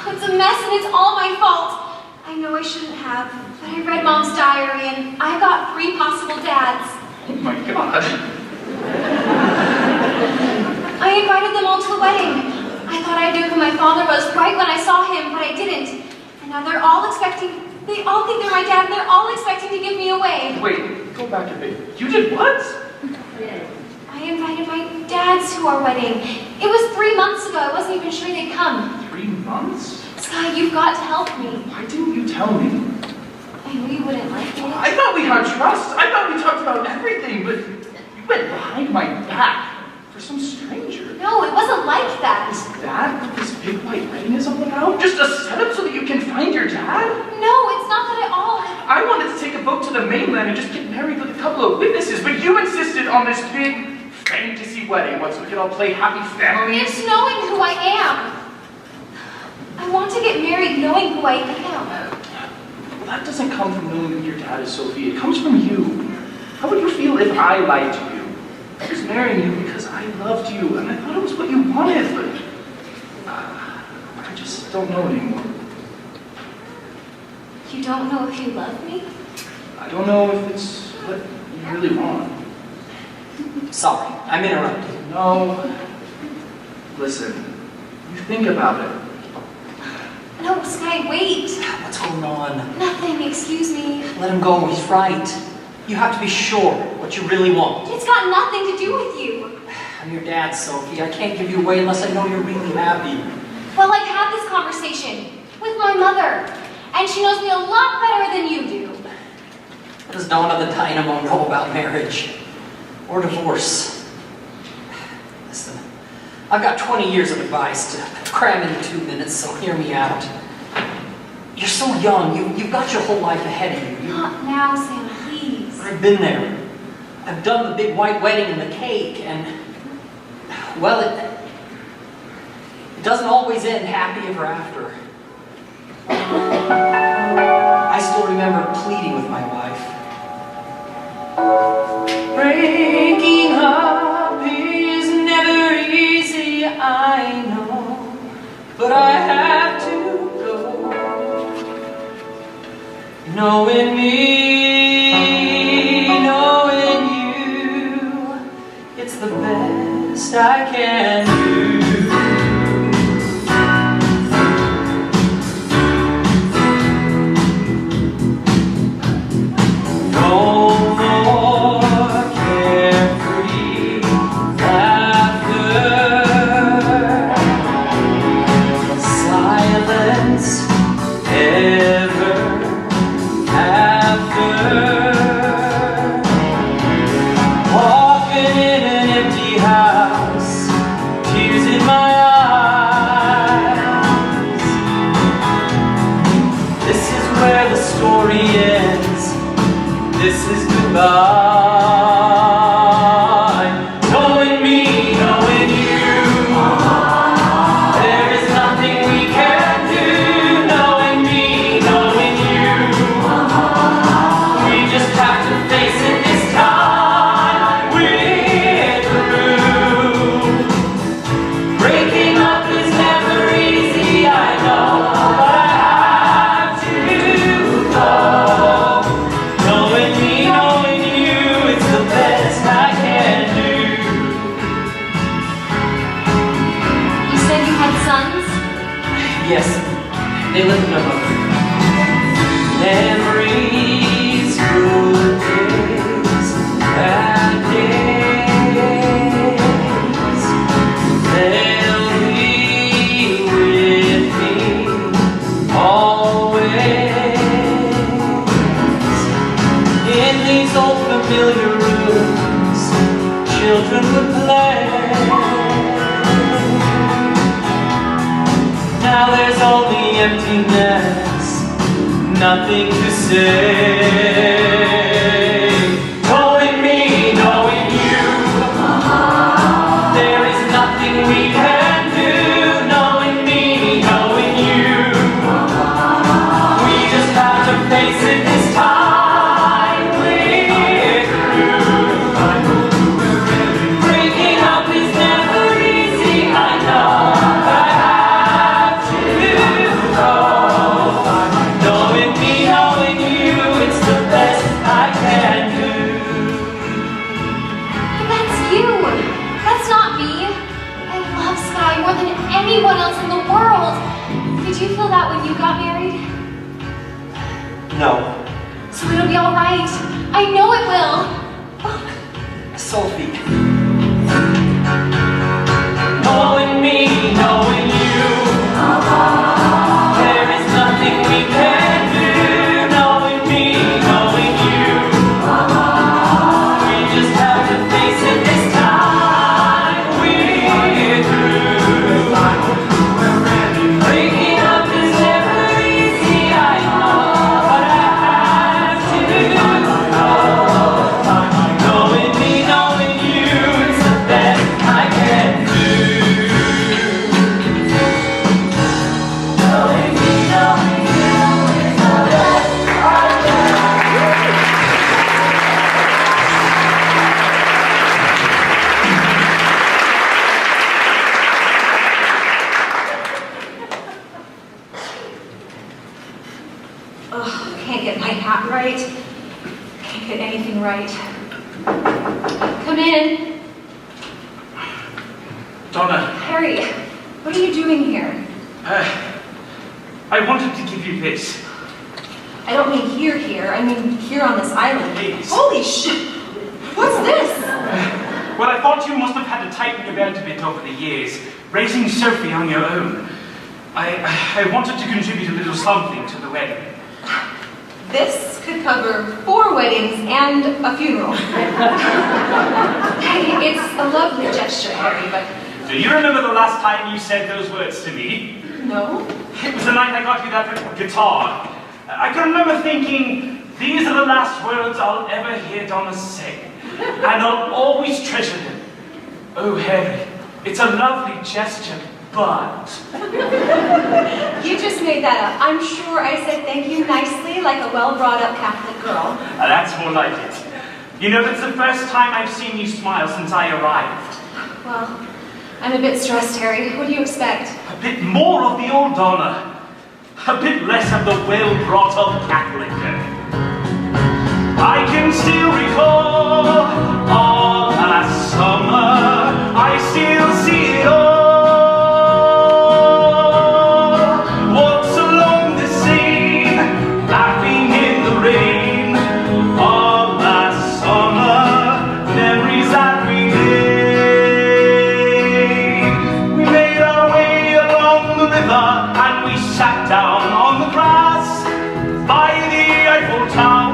It's a mess and it's all my fault. I know I shouldn't have, but I read Mom's diary and I got 3 possible dads.
Oh my God.
I invited them all to the wedding. I thought I knew who my father was right when I saw him, but I didn't. And
Now they all think they're my dad, and they're all expecting to give me away.
Wait, go back a bit. You did what?
I invited my dads to our wedding. It was 3 months ago. I wasn't even sure they'd come.
3 months?
Sky, you've got to help me.
Why didn't you tell me?
I knew you wouldn't like it.
I thought we had trust. I thought we talked about everything, but you went behind my back for some stranger.
No, it wasn't like that.
Is that what this big white wedding is all about? Just a setup so that you can find your dad?
No, it's not that at all.
I wanted to take a boat to the mainland and just get married with a couple of witnesses, but you insisted on this big fantasy wedding once we could all play happy families.
It's knowing who I am. I want to get married knowing who I am.
Well, that doesn't come from knowing who your dad is, Sophie. It comes from you. How would you feel if I lied to you? I was marrying you because I loved you, and I thought it was what you wanted, but I just don't know anymore.
You don't know if you love me?
I don't know if it's what you really want.
Sorry, I'm interrupting.
No. Listen, you think about it.
No, Sky, wait.
What's going on?
Nothing, excuse me.
Let him go, he's right. You have to be sure what you really want.
It's got nothing to do with you.
I'm your dad, Sophie. I can't give you away unless I know you're really happy.
Well, I've had this conversation with my mother, and she knows me a lot better than you do.
What does Donna the Dynamo know about marriage? Or divorce? Listen, I've got 20 years of advice to cram into 2 minutes, so hear me out. You're so young. You've got your whole life ahead of you.
Not now, Sam, please.
I've been there. I've done the big white wedding and the cake, and, well, it doesn't always end happy ever after. I still remember pleading with my wife. Breaking up is never easy, I know, but I have to go. Knowing me, knowing you, it's the best I can do. This is goodbye. Knowing me, knowing you, there is nothing we can do. Knowing me, knowing you, we just have to face it this time. We're through. Breaking up is never easy, I know, but I have to go. Yes, they live with their mother. Memories, good days, bad days, they'll be with me always. In these old familiar rooms, children would play. Now there's only emptiness, nothing to say. Knowing me, knowing you, there is nothing we can do. Knowing me, knowing you, we just have to face it this time. We're through. Breaking up is never easy, I know. Knowing me, knowing you, it's the best
be all right. I know it will.
Sophie.
Knowing me, knowing you, there is nothing we can do. Knowing me, knowing you, we just have to face it this time. We're through. Breaking up is never easy, I know, but I have to know. Knowing me, knowing you, is the best I can do. Knowing me, knowing you, is the best I can
Ugh, can't get my hat right. Can't get anything right. Come in.
Donna,
Harry, what are you doing here?
I wanted to give you this.
I don't mean here. I mean here on this island.
Please.
Holy shit! What's this?
Well, I thought you must have had to tighten your belt a bit over the years, raising Sophie on your own. I wanted to contribute a little something to the wedding.
This could cover 4 weddings and a funeral. It's a lovely gesture, Harry, but
Do you remember the last time you said those words to me?
no.
It was the night I got you that guitar. I can remember thinking, these are the last words I'll ever hear Donna say, and I'll always treasure them. Oh, Harry, it's a lovely gesture, but...
You just made that up. I'm sure I said thank you nicely, like a well-brought-up Catholic girl.
That's more like it. You know, that's the first time I've seen you smile since I arrived.
Well, I'm a bit stressed, Harry. What do you expect?
A bit more of the old Donna. A bit less of the well-brought-up Catholic. I can still recall all last summer. I still see it all. Walks along the Seine, laughing in the rain. All last summer, memories that we made. We made our way along the river and we sat down on the grass by the Eiffel Tower.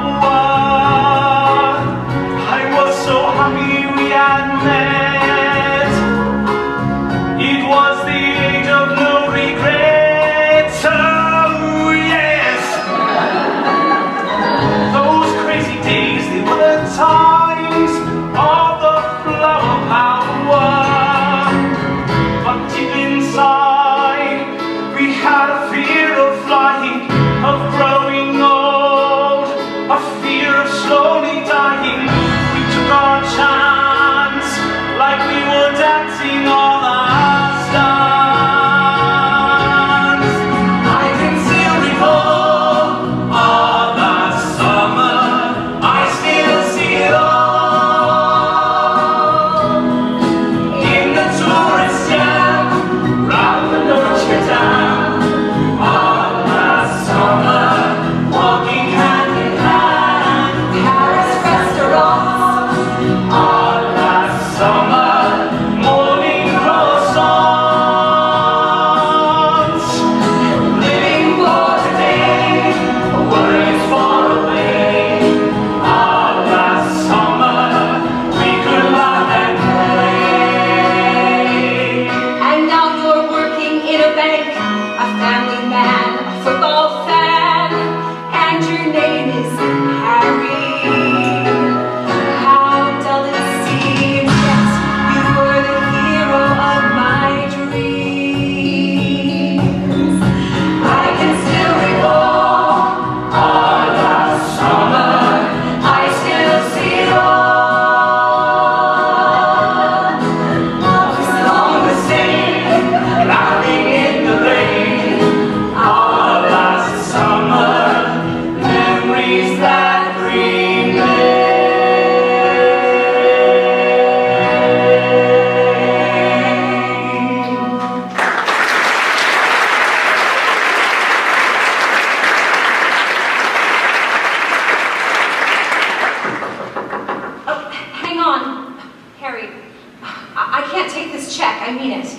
I mean it.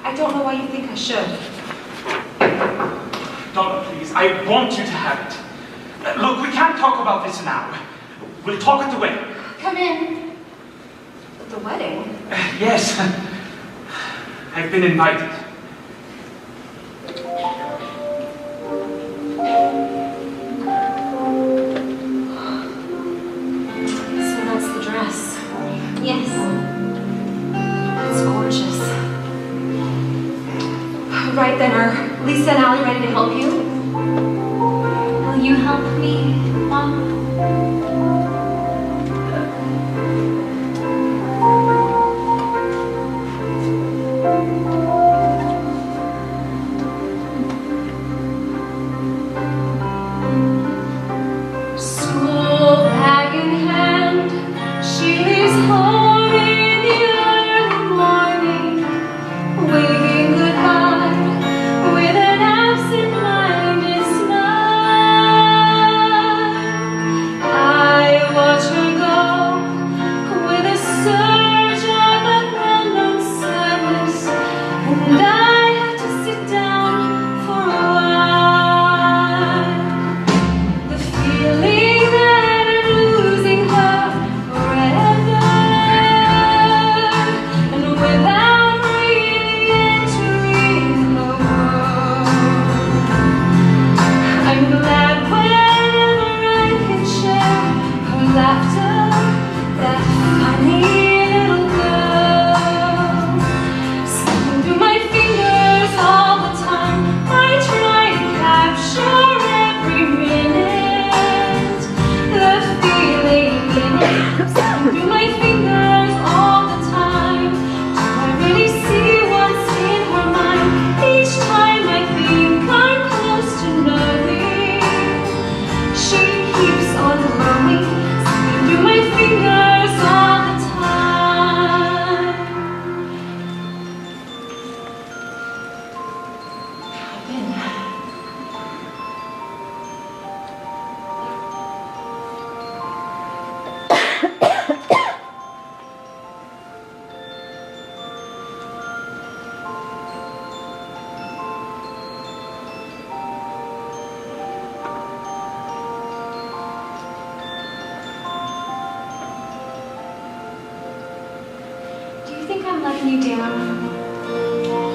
I don't know why you think I should.
Donna, please, I want you to have it. Look, we can't talk about this now. We'll talk at the wedding.
Come in. The wedding?
Yes. I've been invited.
So that's the dress.
Yes.
It's gorgeous. Right then, are Lisa and Allie ready to help you?
Will you help me, Mom?
School bag in hand, she leaves home in the early morning, waving goodbye with an absent-minded smile. I watch her go with a surge of unknown sadness, and I have to sit down for a while. The feeling that I'm losing her forever, and without really entering the world. I'm glad whenever I can share her laughter, that funny little girl. Slipping through my fingers all the time, I try to capture every minute. The feeling in it, slipping through my fingers all the time. Do I really see what's in her mind? Each time I think I'm close to knowing, she keeps on growing, slipping through my fingers all the time. Do you think I'm letting you down?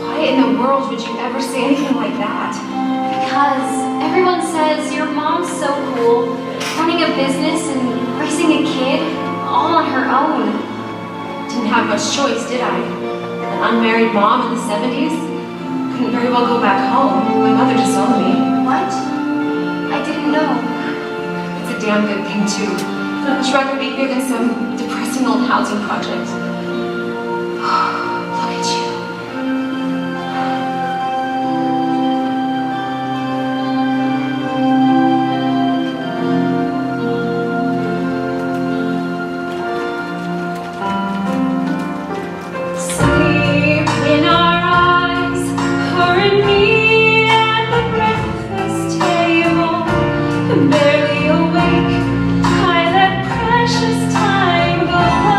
Why in the world would you ever say anything like that?
Because everyone says your mom's so cool, running a business and raising a kid, all on her own.
Didn't have much choice, did I? An unmarried mom in the 70s? Couldn't very well go back home. My mother disowned me.
What? I didn't know.
It's a damn good thing, too. I'd rather be here than some depressing old housing project. Look at you. Sleep in our eyes, her and me at the breakfast table. Barely awake, I let precious time go by.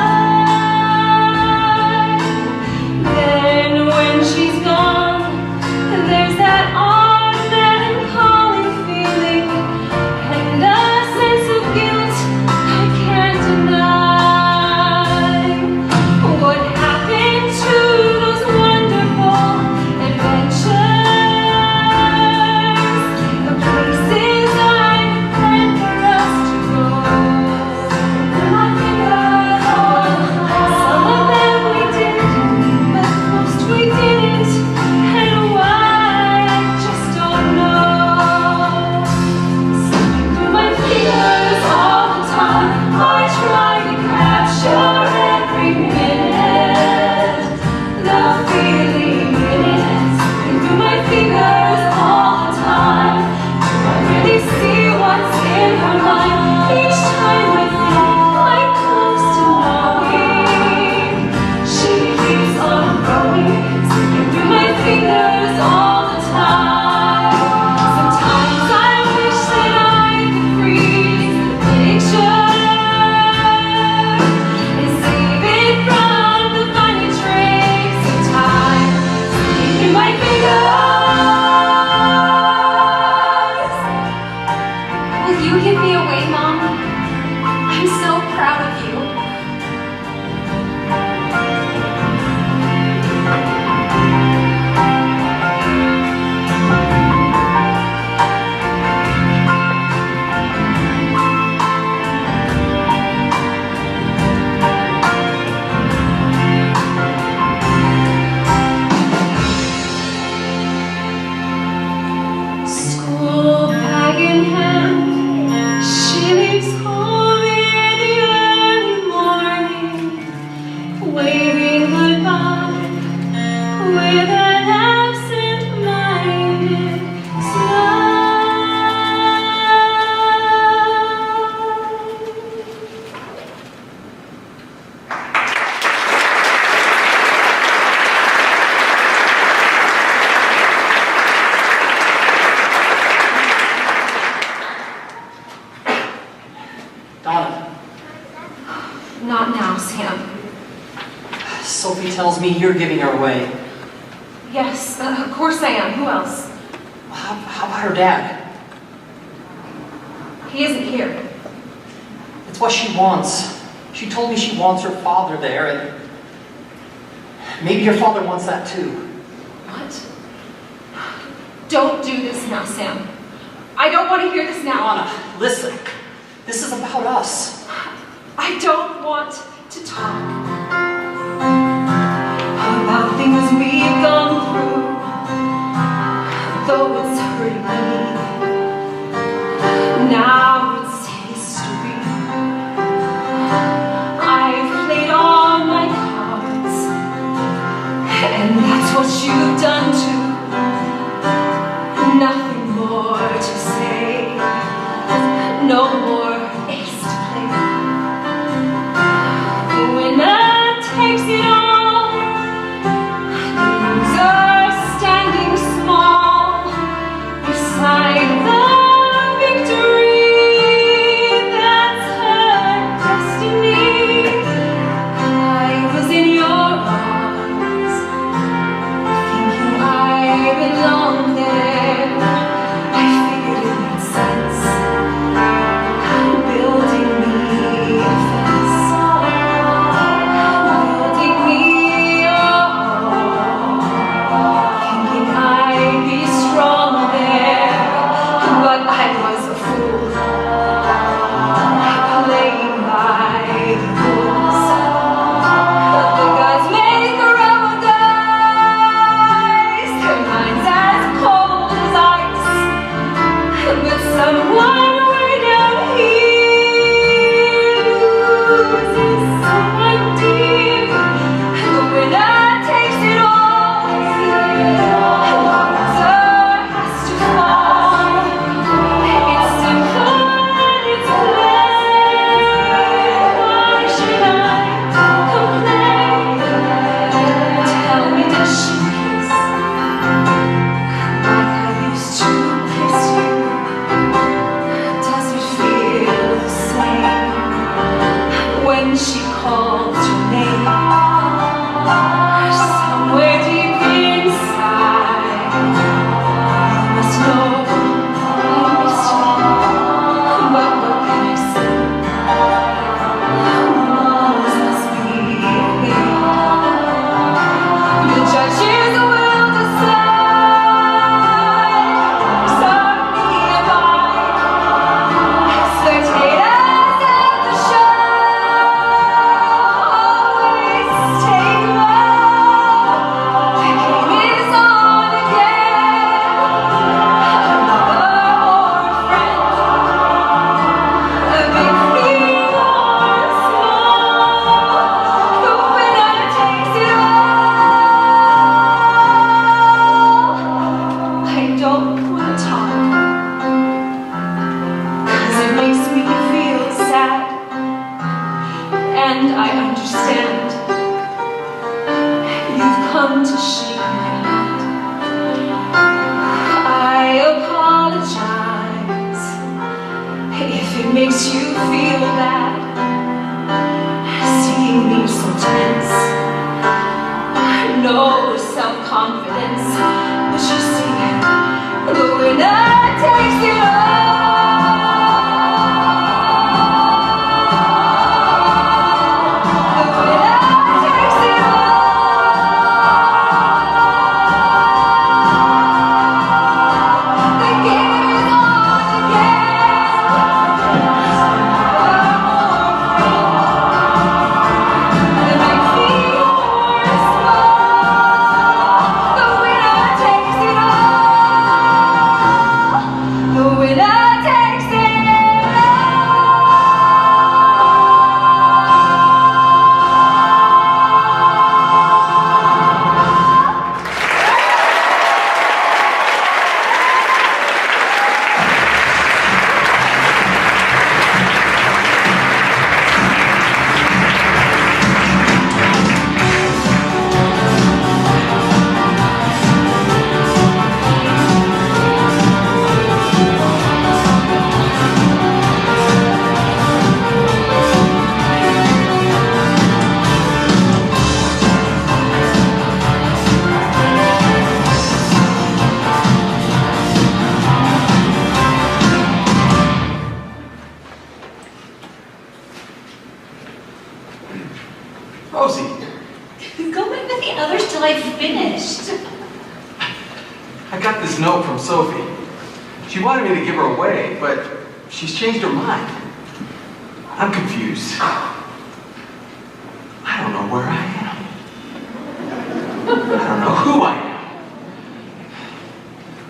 Not now, Sam.
Sophie tells me you're giving her away.
Yes, of course I am. Who else?
How about her dad?
He isn't here.
It's what she wants. She told me she wants her father there, and maybe your father wants that too.
What? Don't do this now, Sam. I don't want to hear this now.
Anna, listen. This is about us.
I don't want to talk about things we've gone through, though it's hurting me. Now it's history. I've played all my cards, and that's what you've done too. Nothing more to say, no more ace to play. When that takes it all, the loser standing small beside the victory. That's her destiny. I was in your arms, thinking I belonged there. I figured it made sense, building me a fence, building me a home, thinking I'd be strong there, but I was a fool, playing by the rules. The gods made the rebel dice, their minds as cold as ice, but someone way down here loses someone dear. The winner takes it all, the loser has to fall. It's simple and it's plain. Why should I complain? Tell me, does she kiss like I used to kiss you? Does it feel the same when she calls your name? Somewhere deep inside, you must know I miss you. But what can I say? Walls must be okay. The judges will decide. Serve me if I spectators at the show always take love. The game is on again. Another old friend, a big thing or small. The winner takes it all. I don't want to talk, 'cause it makes me feel sad, and I understand. You've come to shake my hand. I apologize if it makes you feel bad, seeing me so tense. No self-confidence, but you see, the winner takes it all. The winner takes it all. The game is on again. The big thing or small, the winner takes it all. The
Rosie,
Go with the others till I've finished.
I got this note from Sophie. She wanted me to give her away, but she's changed her mind. I'm confused. I don't know where I am. I don't know who I am.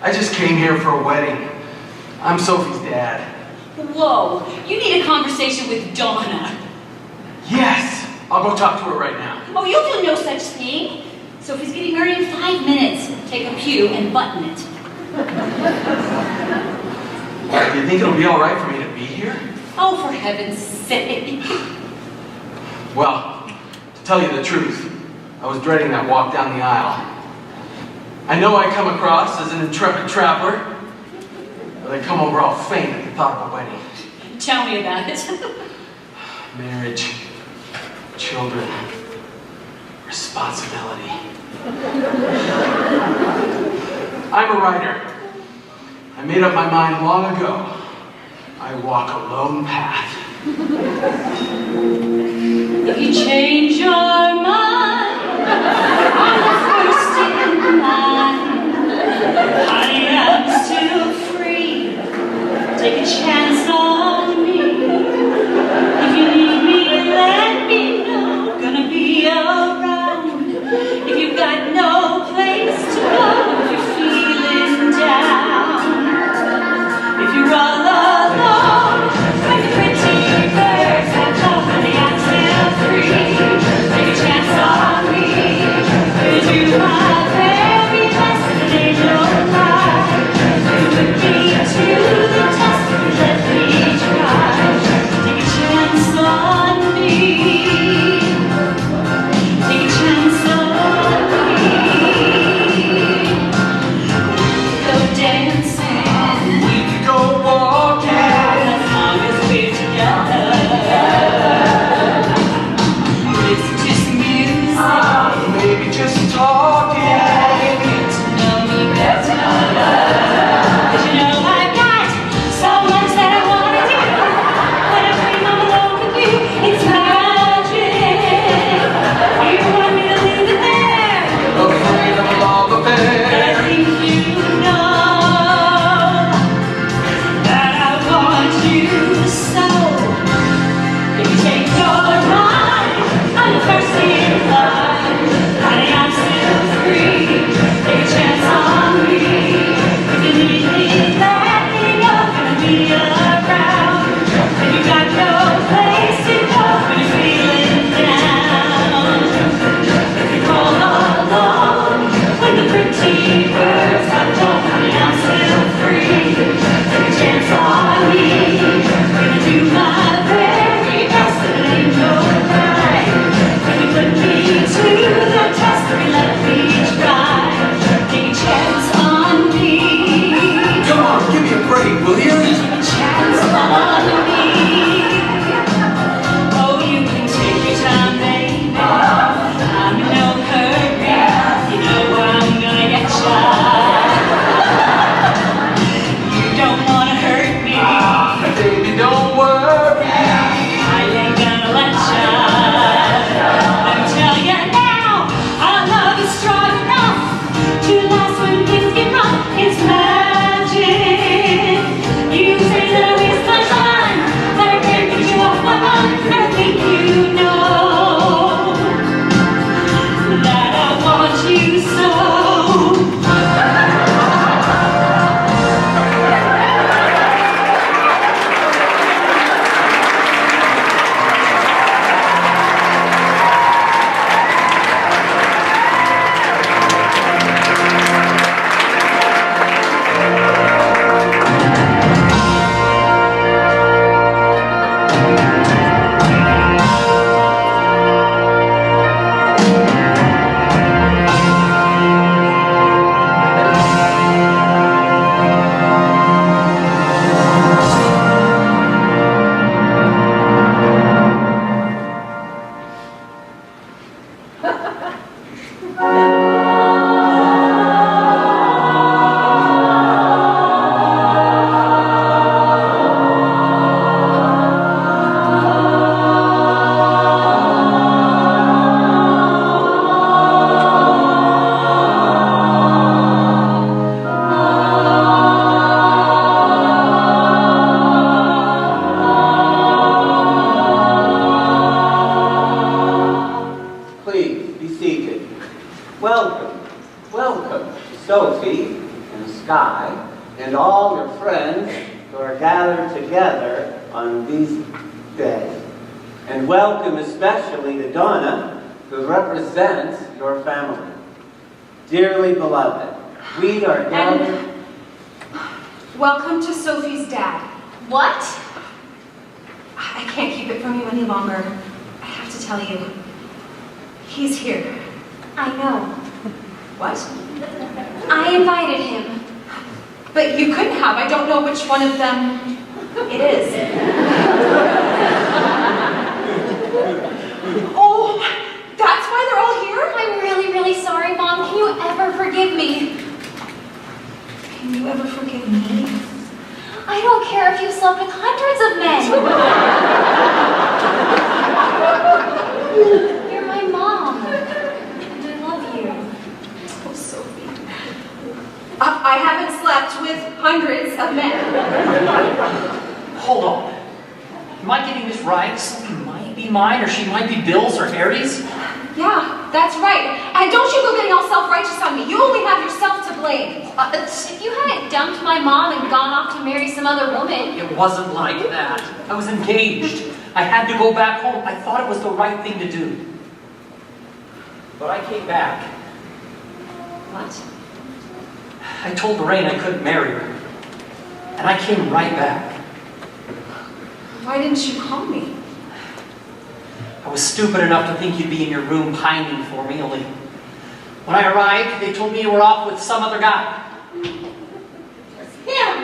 I just came here for a wedding. I'm Sophie's dad.
Whoa, you need a conversation with Donna.
Yes! I'll go talk to her right now.
Oh, you'll do no such thing. Sophie's getting married in 5 minutes. Take a pew and button it.
Do you think it'll be all right for me to be here?
Oh, for heaven's sake.
Well, to tell you the truth, I was dreading that walk down the aisle. I know I come across as an intrepid traveler, but I come over all faint at the thought of a wedding.
Tell me about it.
Marriage, children, responsibility. I'm a writer. I made up my mind long ago. I walk a lone path.
If you change your mind, I'm the first in line. I am still free. Take a chance on me. If you need me, let me know. Gonna be around. If you've got no place to go, if you're feeling down, if you're all alone, when the pretty birds have flown and the I'm still free.
gathered together on these days. And welcome especially to Donna, who represents your family. Dearly beloved, we are gathered...
And welcome to Sophie's dad.
What?
I can't keep it from you any longer. I have to tell you. He's here.
I know.
What?
I invited him.
But you couldn't have. I don't know which one of them it is. Oh, that's why they're all here?
I'm really, really sorry, Mom. Can you ever forgive me?
Can you ever forgive me?
I don't care if you slept with hundreds of men. You're my mom. And I love you.
Oh, Sophie. I haven't slept with hundreds of men.
Hold on. Am I getting this right? Sophie might be mine, or she might be Bill's or Harry's?
Yeah, that's right. And don't you go getting all self-righteous on me. You only have yourself to blame.
If you hadn't dumped my mom and gone off to marry some other woman...
It wasn't like that. I was engaged. I had to go back home. I thought it was the right thing to do. But I came back.
What?
I told Lorraine I couldn't marry her. And I came right back.
Why didn't you call me?
I was stupid enough to think you'd be in your room pining for me, only when I arrived, they told me you were off with some other guy.
Him!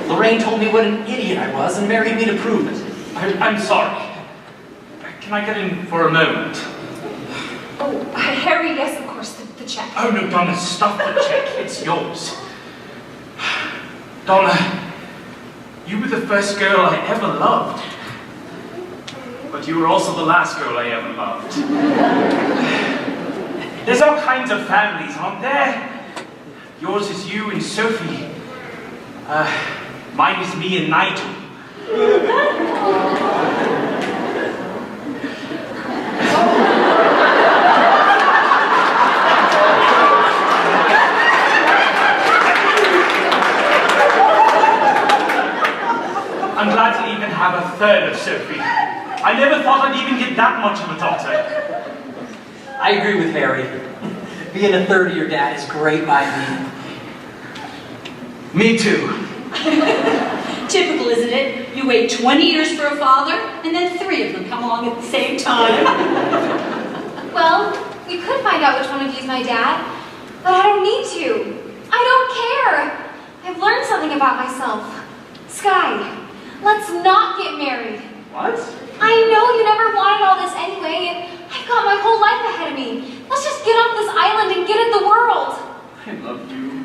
Lorraine told me what an idiot I was and married me to prove it.
I'm sorry. Can I get in for a moment?
Oh, Harry, yes, of course, the check.
Oh no, Donna, stop the check. It's yours. Donna, you were the first girl I ever loved. But you were also the last girl I ever loved. There's all kinds of families, aren't there? Yours is you and Sophie. Mine is me and Nigel. I'm glad to even have a third of Sophie. I never thought I'd even get that much of a daughter.
I agree with Harry. Being a third of your dad is great by me.
Me too.
Typical, isn't it? You wait 20 years for a father, and then 3 of them come along at the same time.
Well, we could find out which one of you's my dad, but I don't need to. I don't care. I've learned something about myself. Sky, let's not get married.
What?
I know you never wanted all this anyway, and I've got my whole life ahead of me. Let's just get off this island and get in the world.
I love you.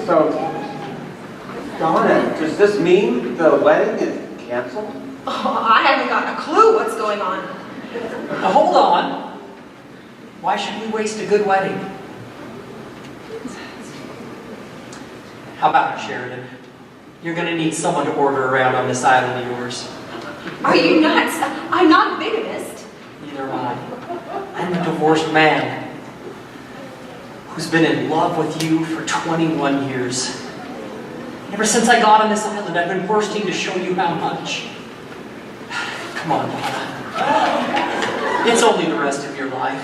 So, Donna, does this mean the wedding is canceled?
Oh, I haven't got a clue what's going on.
Now hold on. Why should we waste a good wedding? How about it, Sheridan? You're going to need someone to order around on this island of yours.
Are you nuts? I'm not a bigamist.
Neither am I. I'm a divorced man who's been in love with you for 21 years. Ever since I got on this island, I've been bursting to show you how much. Come on, Donna. It's only the rest of your life.